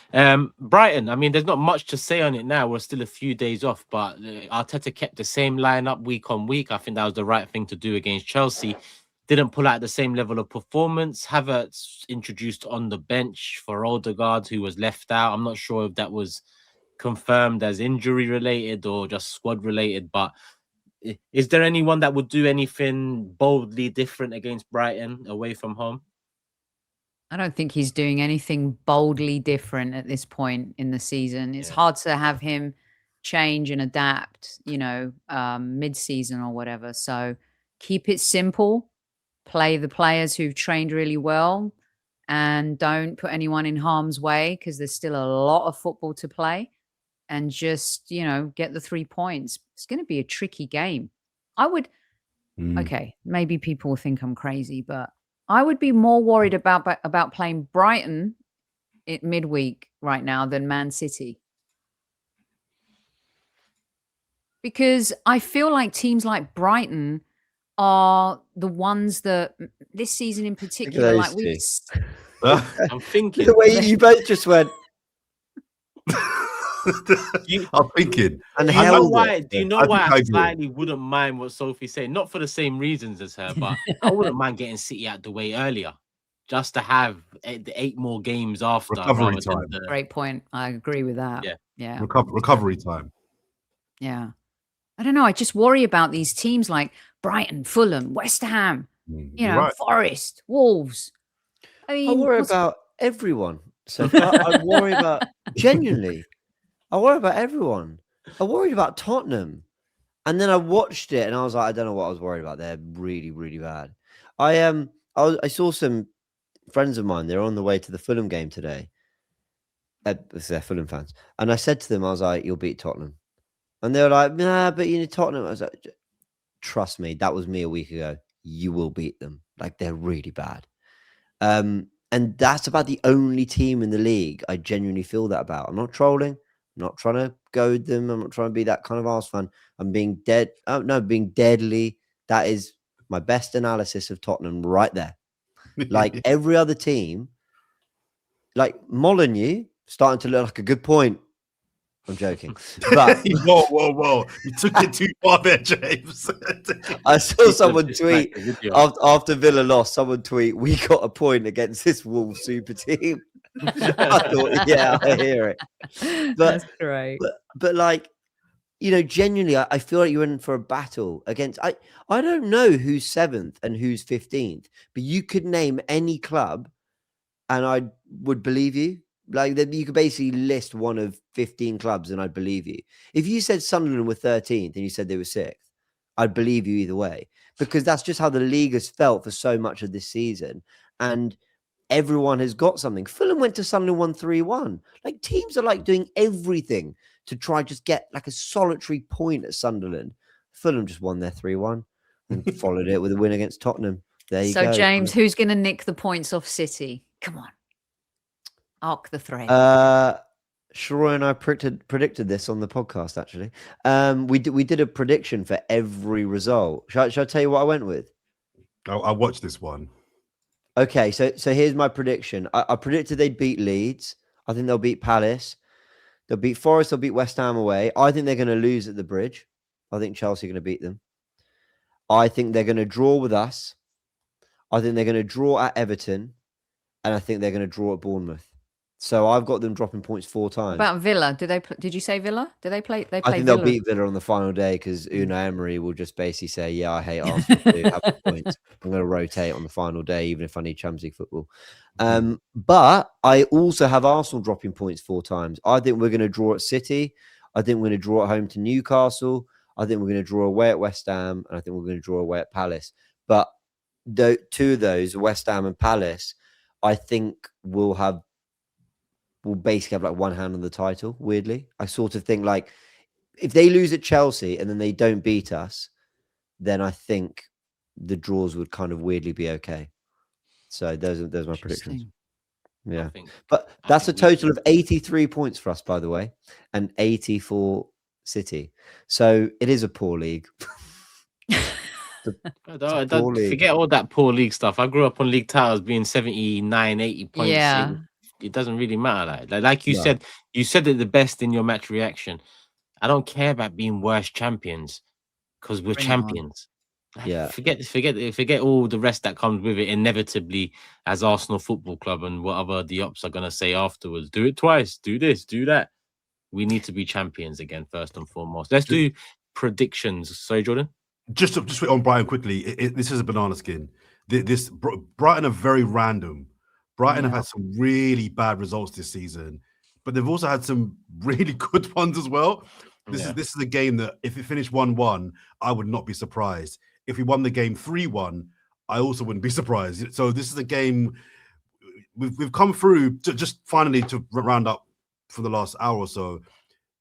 Brighton. I mean, there's not much to say on it now. We're still a few days off, but Arteta kept the same lineup week on week. I think that was the right thing to do against Chelsea. Didn't pull out the same level of performance. Havertz introduced on the bench for Odegaard, who was left out. I'm not sure if that was confirmed as injury related or just squad related, but is there anyone that would do anything boldly different against Brighton away from home? I don't think he's doing anything boldly different at this point in the season. It's hard to have him change and adapt, mid-season or whatever. So keep it simple. Play the players who've trained really well, and don't put anyone in harm's way, because there's still a lot of football to play, and just, get the 3 points. It's going to be a tricky game. I would, okay, maybe people will think I'm crazy, but I would be more worried about playing Brighton at midweek right now than Man City. Because I feel like teams like Brighton are the ones that this season in particular, like I'm thinking the way you both just went. I'm thinking. And do you know why? it. Do you know why I slightly wouldn't mind what Sophie's saying? Not for the same reasons as her, but I wouldn't mind getting City out the way earlier, just to have the 8 more games after. Recovery time. Great point. I agree with that. Yeah. Recovery time. Yeah. I don't know. I just worry about these teams like Brighton, Fulham, West Ham, Forest, Wolves. I mean, I worry about everyone. So I worry about genuinely. I worry about everyone. I worried about Tottenham, and then I watched it and I was like, I don't know what I was worried about. They're really, really bad. I saw some friends of mine. They're on the way to the Fulham game today. They're Fulham fans, and I said to them, I was like, "You'll beat Tottenham," and they were like, "Nah, but you need Tottenham." I was like, "Trust me, that was me a week ago. You will beat them. Like, they're really bad." And that's about the only team in the league I genuinely feel that about. I'm not trolling. I'm not trying to goad them. I'm not trying to be that kind of arse fan. I'm being dead. Oh, no, being deadly. That is my best analysis of Tottenham right there. Like every other team, like Molineux starting to look like a good point. I'm joking. But whoa. You took it too far there, James. I saw someone tweet after Villa lost, someone tweet, "We got a point against this Wolves super team." I thought, yeah, I hear it. But, that's great. But like, genuinely, I feel like you're in for a battle against. I don't know who's 7th and who's 15th, but you could name any club, and I would believe you. Like, you could basically list one of 15 clubs, and I'd believe you. If you said Sunderland were 13th and you said they were 6th, I'd believe you either way, because that's just how the league has felt for so much of this season, and everyone has got something. Fulham went to Sunderland 1-3-1. Like, teams are like doing everything to try just get like a solitary point at Sunderland. Fulham just won their 3-1 and followed it with a win against Tottenham. There you So, go. James, who's going to nick the points off City? Come on. Arc the thread. Shroy and I predicted this on the podcast, actually. We did a prediction for every result. Shall I tell you what I went with? I watched this one. Okay, so here's my prediction. I predicted they'd beat Leeds. I think they'll beat Palace. They'll beat Forest. They'll beat West Ham away. I think they're going to lose at the Bridge. I think Chelsea are going to beat them. I think they're going to draw with us. I think they're going to draw at Everton. And I think they're going to draw at Bournemouth. So I've got them dropping points 4 times. About Villa, did you say Villa? Did they play? They I think Villa. they'll beat Villa on the final day because Unai Emery will just basically say, "Yeah, I hate Arsenal too. Have the points. I'm going to rotate on the final day, even if I need Champions League football." But I also have Arsenal dropping points 4 times. I think we're going to draw at City. I think we're going to draw at home to Newcastle. I think we're going to draw away at West Ham, and I think we're going to draw away at Palace. But 2 of those, West Ham and Palace, I think will basically have like one hand on the title. Weirdly, I sort of think like if they lose at Chelsea and then they don't beat us, then I think the draws would kind of weirdly be okay. So those are my predictions. Yeah, but that's a total of 83 points for us, by the way, and 80 for City. So it is a poor league. Forget all that poor league stuff. I grew up on league titles being 79, 80 points. Yeah. It doesn't really matter. Like you said, you said it the best in your match reaction. I don't care about being worse champions because we're champions. Forget all the rest that comes with it inevitably as Arsenal Football Club and whatever the ops are going to say afterwards. Do it twice, do this, do that. We need to be champions again, first and foremost. Let's do predictions. Sorry, Jordan? Just on Brighton quickly. This is a banana skin. Brighton are very random. Brighton have had some really bad results this season, but they've also had some really good ones as well. This is a game that if it finished 1-1, I would not be surprised. If we won the game 3-1, I also wouldn't be surprised. So this is a game we've come through just finally to round up for the last hour or so.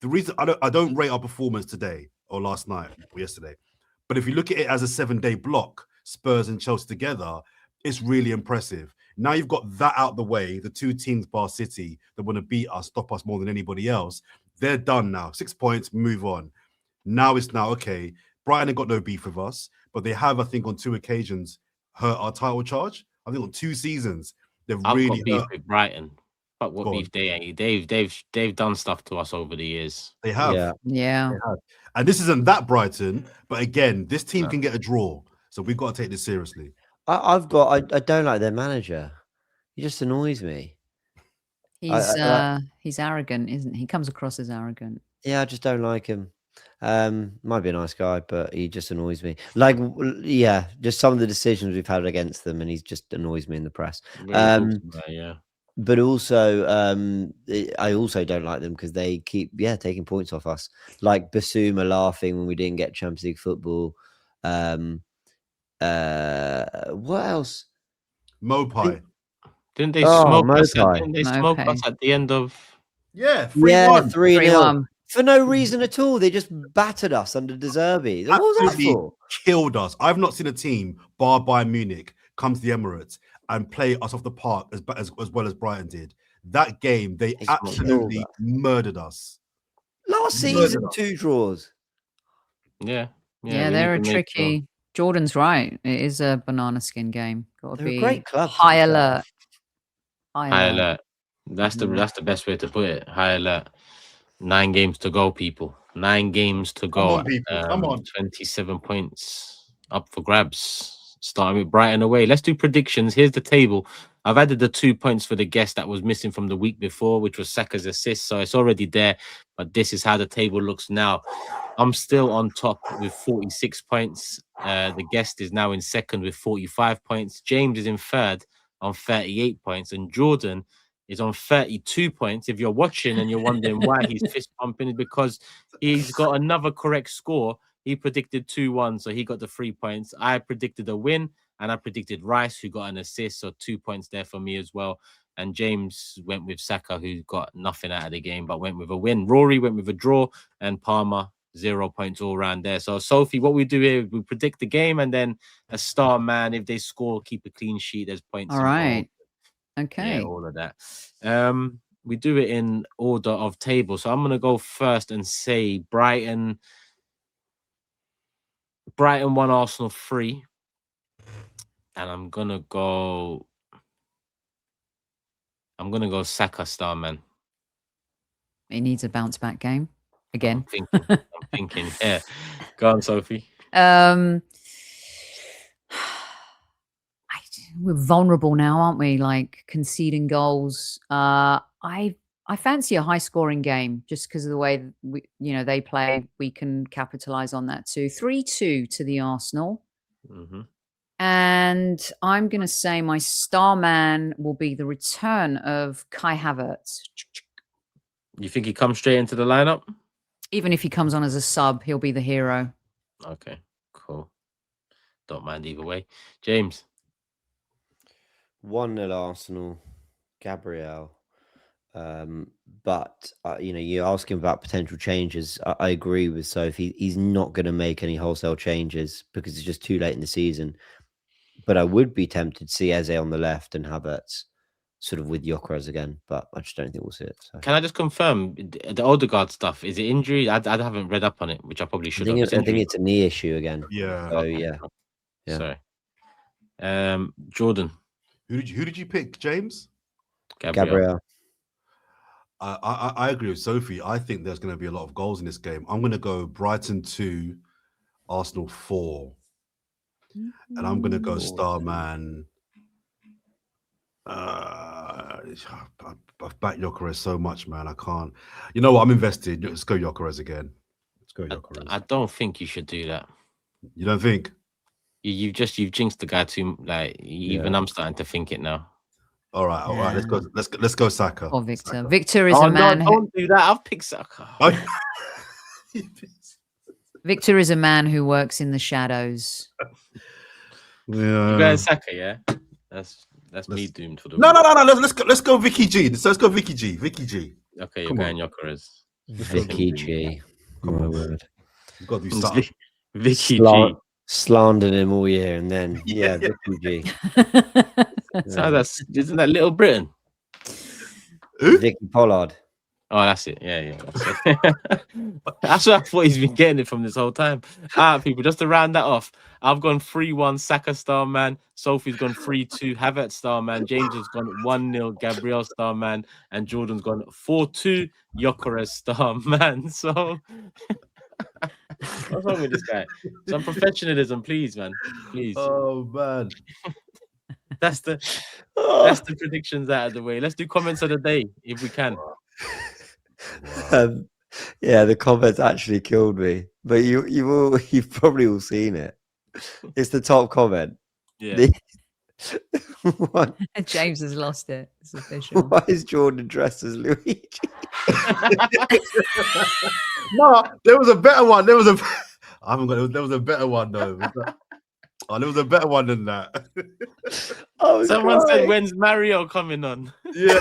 The reason I don't rate our performance today or last night or yesterday, but if you look at it as a 7-day block, Spurs and Chelsea together, it's really impressive. Now you've got that out the way, the 2 teams bar City that want to beat us, stop us more than anybody else. They're done now. 6 points, move on. Now it's okay. Brighton have got no beef with us, but they have, I think, on 2 occasions hurt our title charge. I think on 2 seasons they've really beef with Brighton. But what beef they ain't? They've done stuff to us over the years. They have. Yeah. They have. And this isn't that Brighton, but again, this team can get a draw. So we've got to take this seriously. I don't like their manager. He just annoys me. He's arrogant, isn't he? He comes across as arrogant. Yeah, I just don't like him. Might be a nice guy, but he just annoys me. Like, yeah, just some of the decisions we've had against them, and he just annoys me in the press. But also, I also don't like them because they keep taking points off us. Like Basuma laughing when we didn't get Champions League football. What else? Mopai. Didn't they smoke us? Didn't they smoke us at the end of? 3-1 for no reason at all. They just battered us under De Zerbi. What was that for? Killed us. I've not seen a team, bar Bayern Munich, come to the Emirates and play us off the park as well as Brighton did. That game, they absolutely murdered us. Last season, 2 draws. Yeah, they're a tricky. Jordan's right. It is a banana skin game. Got to be a great club. High alert. High alert. That's the best way to put it. High alert. 9 games to go, people. 9 games to go. Come on, people. Come on. 27 points up for grabs. Starting with Brighton away. Let's do predictions. Here's the table. I've added the 2 points for the guest that was missing from the week before, which was Saka's assist. So it's already there. But this is how the table looks now. I'm still on top with 46 points. The guest is now in second with 45 points. James is in third on 38 points. And Jordan is on 32 points. If you're watching and you're wondering why he's fist pumping, it's because he's got another correct score. He predicted 2-1, so he got the 3 points. I predicted a win, and I predicted Rice, who got an assist, so 2 points there for me as well. and James went with Saka, who got nothing out of the game, but went with a win. Rory went with a draw, and Palmer 0 points all around there. So Sophie, what we do here, we predict the game, and then a star man, if they score, keep a clean sheet. There's points. All right. Okay. Yeah, all of that. We do it in order of table. So I'm gonna go first and say Brighton 1, Arsenal 3. And I'm gonna go Saka star man. He needs a bounce back game again. I'm thinking. Yeah. Go on, Sophie. We're vulnerable now, aren't we? Like conceding goals. I fancy a high scoring game just because of the way they play. We can capitalize on that too. 3-2 to the Arsenal. Mm-hmm. And I'm going to say my star man will be the return of Kai Havertz. You think he comes straight into the lineup? Even if he comes on as a sub, he'll be the hero. Okay, cool. Don't mind either way. James. 1-0 Arsenal, Gabriel. But you're asking about potential changes. I agree with Sophie. He's not going to make any wholesale changes because it's just too late in the season. But I would be tempted to see Eze on the left and Havertz sort of with Gyökeres again. But I just don't think we'll see it. So. Can I just confirm the Odegaard stuff? Is it injury? I haven't read up on it, which I probably should. I think it's a knee issue again. Yeah. So yeah. Sorry. Jordan. Who did you pick, James? Gabriel. I agree with Sophie. I think there's going to be a lot of goals in this game. I'm going to go Brighton 2, Arsenal 4. And I'm going to go star man. I've backed Gyökeres so much, man. I can't. You know what? I'm invested. Let's go Gyökeres again. Let's go Gyökeres. I don't think you should do that. You don't think? You've jinxed the guy too. Like even I'm starting to think it now. All right. Let's go Saka. Or Victor. Saka. Victor is a man. Don't do that. I'll pick Saka. Victor is a man who works in the shadows. Yeah. You guys Saka, yeah. That's me doomed for the. No. Let's go Vicky G. Let's go Vicky G. Vicky G. Okay, you're going Gyökeres. Vicky G. Oh my word. You've got to do something. Vicky G. Slandered him all year, and then Vicky G. Isn't that Little Britain? Who? Vicky Pollard. Oh, that's it. Yeah. That's what I thought he's been getting it from this whole time. All right, people, just to round that off, I've gone 3-1 Saka star man. Sophie's gone 3-2 Havertz star man. James has gone 1-0 Gabriel star man, and Jordan's gone 4-2 Gyökeres star man. So what's wrong with this guy? Some professionalism, please, man. Please. Oh man. That's the predictions out of the way. Let's do comments of the day if we can. Yeah, the comments actually killed me, but you've probably all seen it. It's the top comment. Yeah. James has lost it. It's official. Why is Jordan dressed as Luigi? No, there was a better one. There was a better one though. There was a better one than that. Someone said, "When's Mario coming on?" Yeah.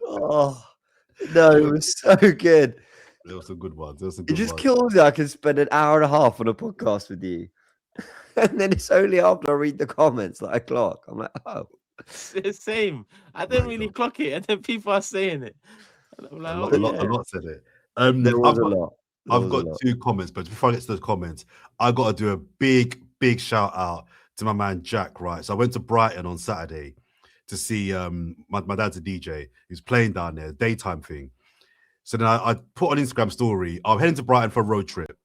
Oh no, it was so good. There were some good ones. It just kills me. I can spend an hour and a half on a podcast with you, and then it's only after I read the comments that I clock. I'm like, oh, same. I didn't really clock it, and then people are saying it. I'm like, a lot said it. There was a lot. I've got 2 comments, but before I get to those comments, I got to do a big shout out to my man Jack. Right, so I went to Brighton on Saturday to see my dad's a DJ. He's playing down there, daytime thing. So then I put on Instagram story, I'm heading to Brighton for a road trip.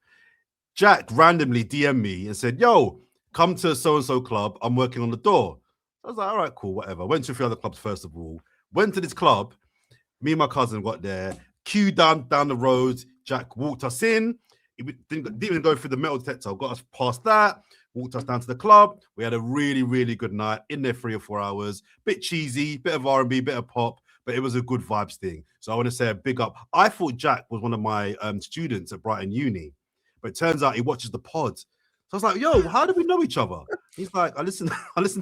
Jack randomly DM'd me and said, "Yo, come to so-and-so club. I'm working on the door." I was like, all right, cool, whatever. Went to a few other clubs first of all. Went to this club. Me and my cousin got there. Queue down the road. Jack walked us in. He didn't even go through the metal detector. Got us past that. Walked us down to the club. We had a really, really good night. In there 3 or 4 hours. Bit cheesy, bit of R&B, bit of pop, but it was a good vibes thing. So I want to say a big up. I thought Jack was one of my students at Brighton Uni, but it turns out he watches the pod. So I was like, yo, how do we know each other? He's like, I listened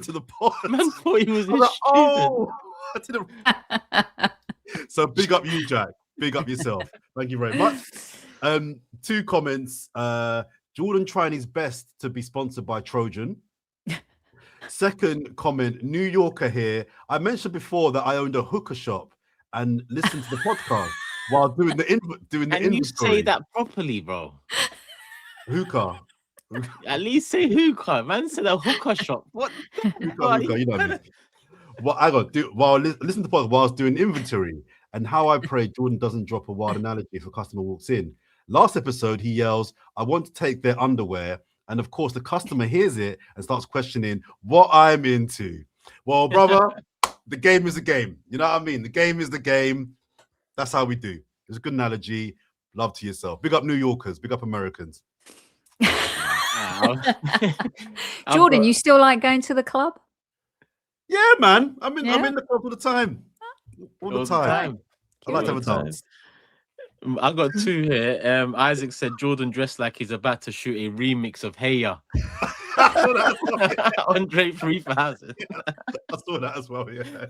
to the pod. Man thought he was I his was like, student. oh, I didn't. So big up you, Jack. Big up yourself. Thank you very much. 2 comments. Jordan trying his best to be sponsored by Trojan. Second comment, New Yorker here. I mentioned before that I owned a hookah shop and listened to the podcast while doing the And inventory. you say that properly, bro. Hookah. At least say hookah. Man said a hookah shop. What? Hookah, you know what I mean. What I got to do while listen to the podcast while I was doing inventory, and how I pray Jordan doesn't drop a wild analogy if a customer walks in. Last episode, he yells, I want to take their underwear. And of course, the customer hears it and starts questioning what I'm into. Well, brother, the game is the game. You know what I mean? The game is the game. That's how we do. It's a good analogy. Love to yourself. Big up New Yorkers. Big up Americans. Jordan, you still like going to the club? Yeah, man. I'm in Yeah? the club all the time. All the time. I like to have a dance. I got 2 here. Isaac said Jordan dressed like he's about to shoot a remix of Hey Ya. Andre 3000. I saw that as well, yeah.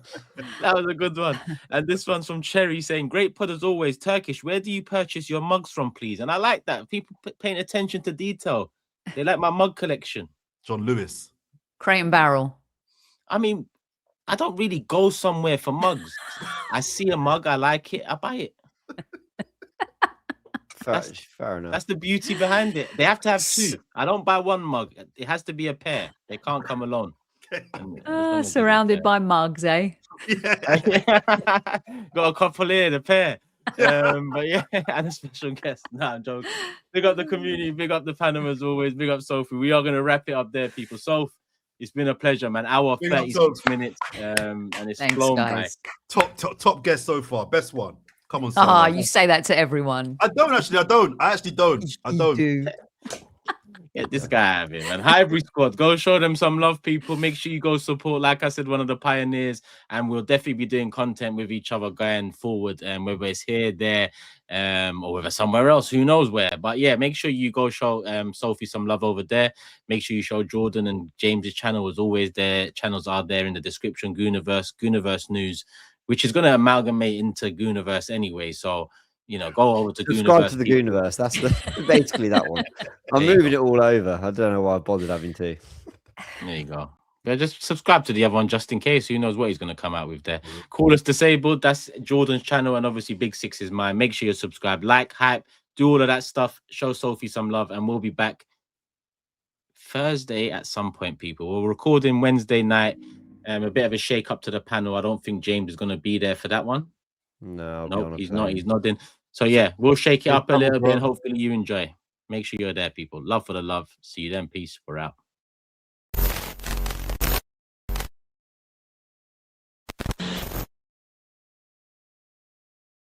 That was a good one. And this one's from Cherry saying, great pod as always. Turkish, where do you purchase your mugs from, please? And I like that. People paying attention to detail. They like my mug collection. John Lewis. Crate and Barrel. I mean, I don't really go somewhere for mugs. I see a mug, I like it, I buy it. Fair enough. That's the beauty behind it. They have to have 2. I don't buy 1 mug. It has to be a pair. They can't come alone. Surrounded by mugs, eh? Yeah. Got a couple here, the pair. But yeah, and a special guest. Nah, I'm joking. Big up the community, big up the panel as always, big up Sophie. We are going to wrap it up there, people. Soph, it's been a pleasure, man. Hour 36 minutes, and it's flown by. Top guest so far. Best one. Come on, Ah, you say that to everyone. I don't. I actually don't. I don't. Get this guy out of here, man. Highbury squad, go show them some love, people. Make sure you go support, like I said, one of the pioneers, and we'll definitely be doing content with each other going forward, and whether it's here, there, or whether somewhere else, who knows where. But yeah, make sure you go show Sophie some love over there. Make sure you show Jordan and James's channel as always. Their channels are there in the description. Gooniverse News, which is going to amalgamate into Gooniverse anyway. So, you know, go over to Subscribe Gooniverse. to the Gooniverse. That's basically that one. I'm moving it all over. I don't know why I bothered having to. There you go. Yeah, just subscribe to the other one just in case. Who knows what he's going to come out with there. Call Us Disabled. That's Jordan's channel. And obviously Big Six is mine. Make sure you subscribe, like, hype, do all of that stuff. Show Sophie some love. And we'll be back Thursday at some point, people. We're recording Wednesday night. A bit of a shake up to the panel. I don't think James is going to be there for that one. No, nope, he's not. He's nodding. So yeah, we'll shake it up a little bit and hopefully you enjoy. Make sure you're there, people. Love for the love. See you then. Peace. We're out.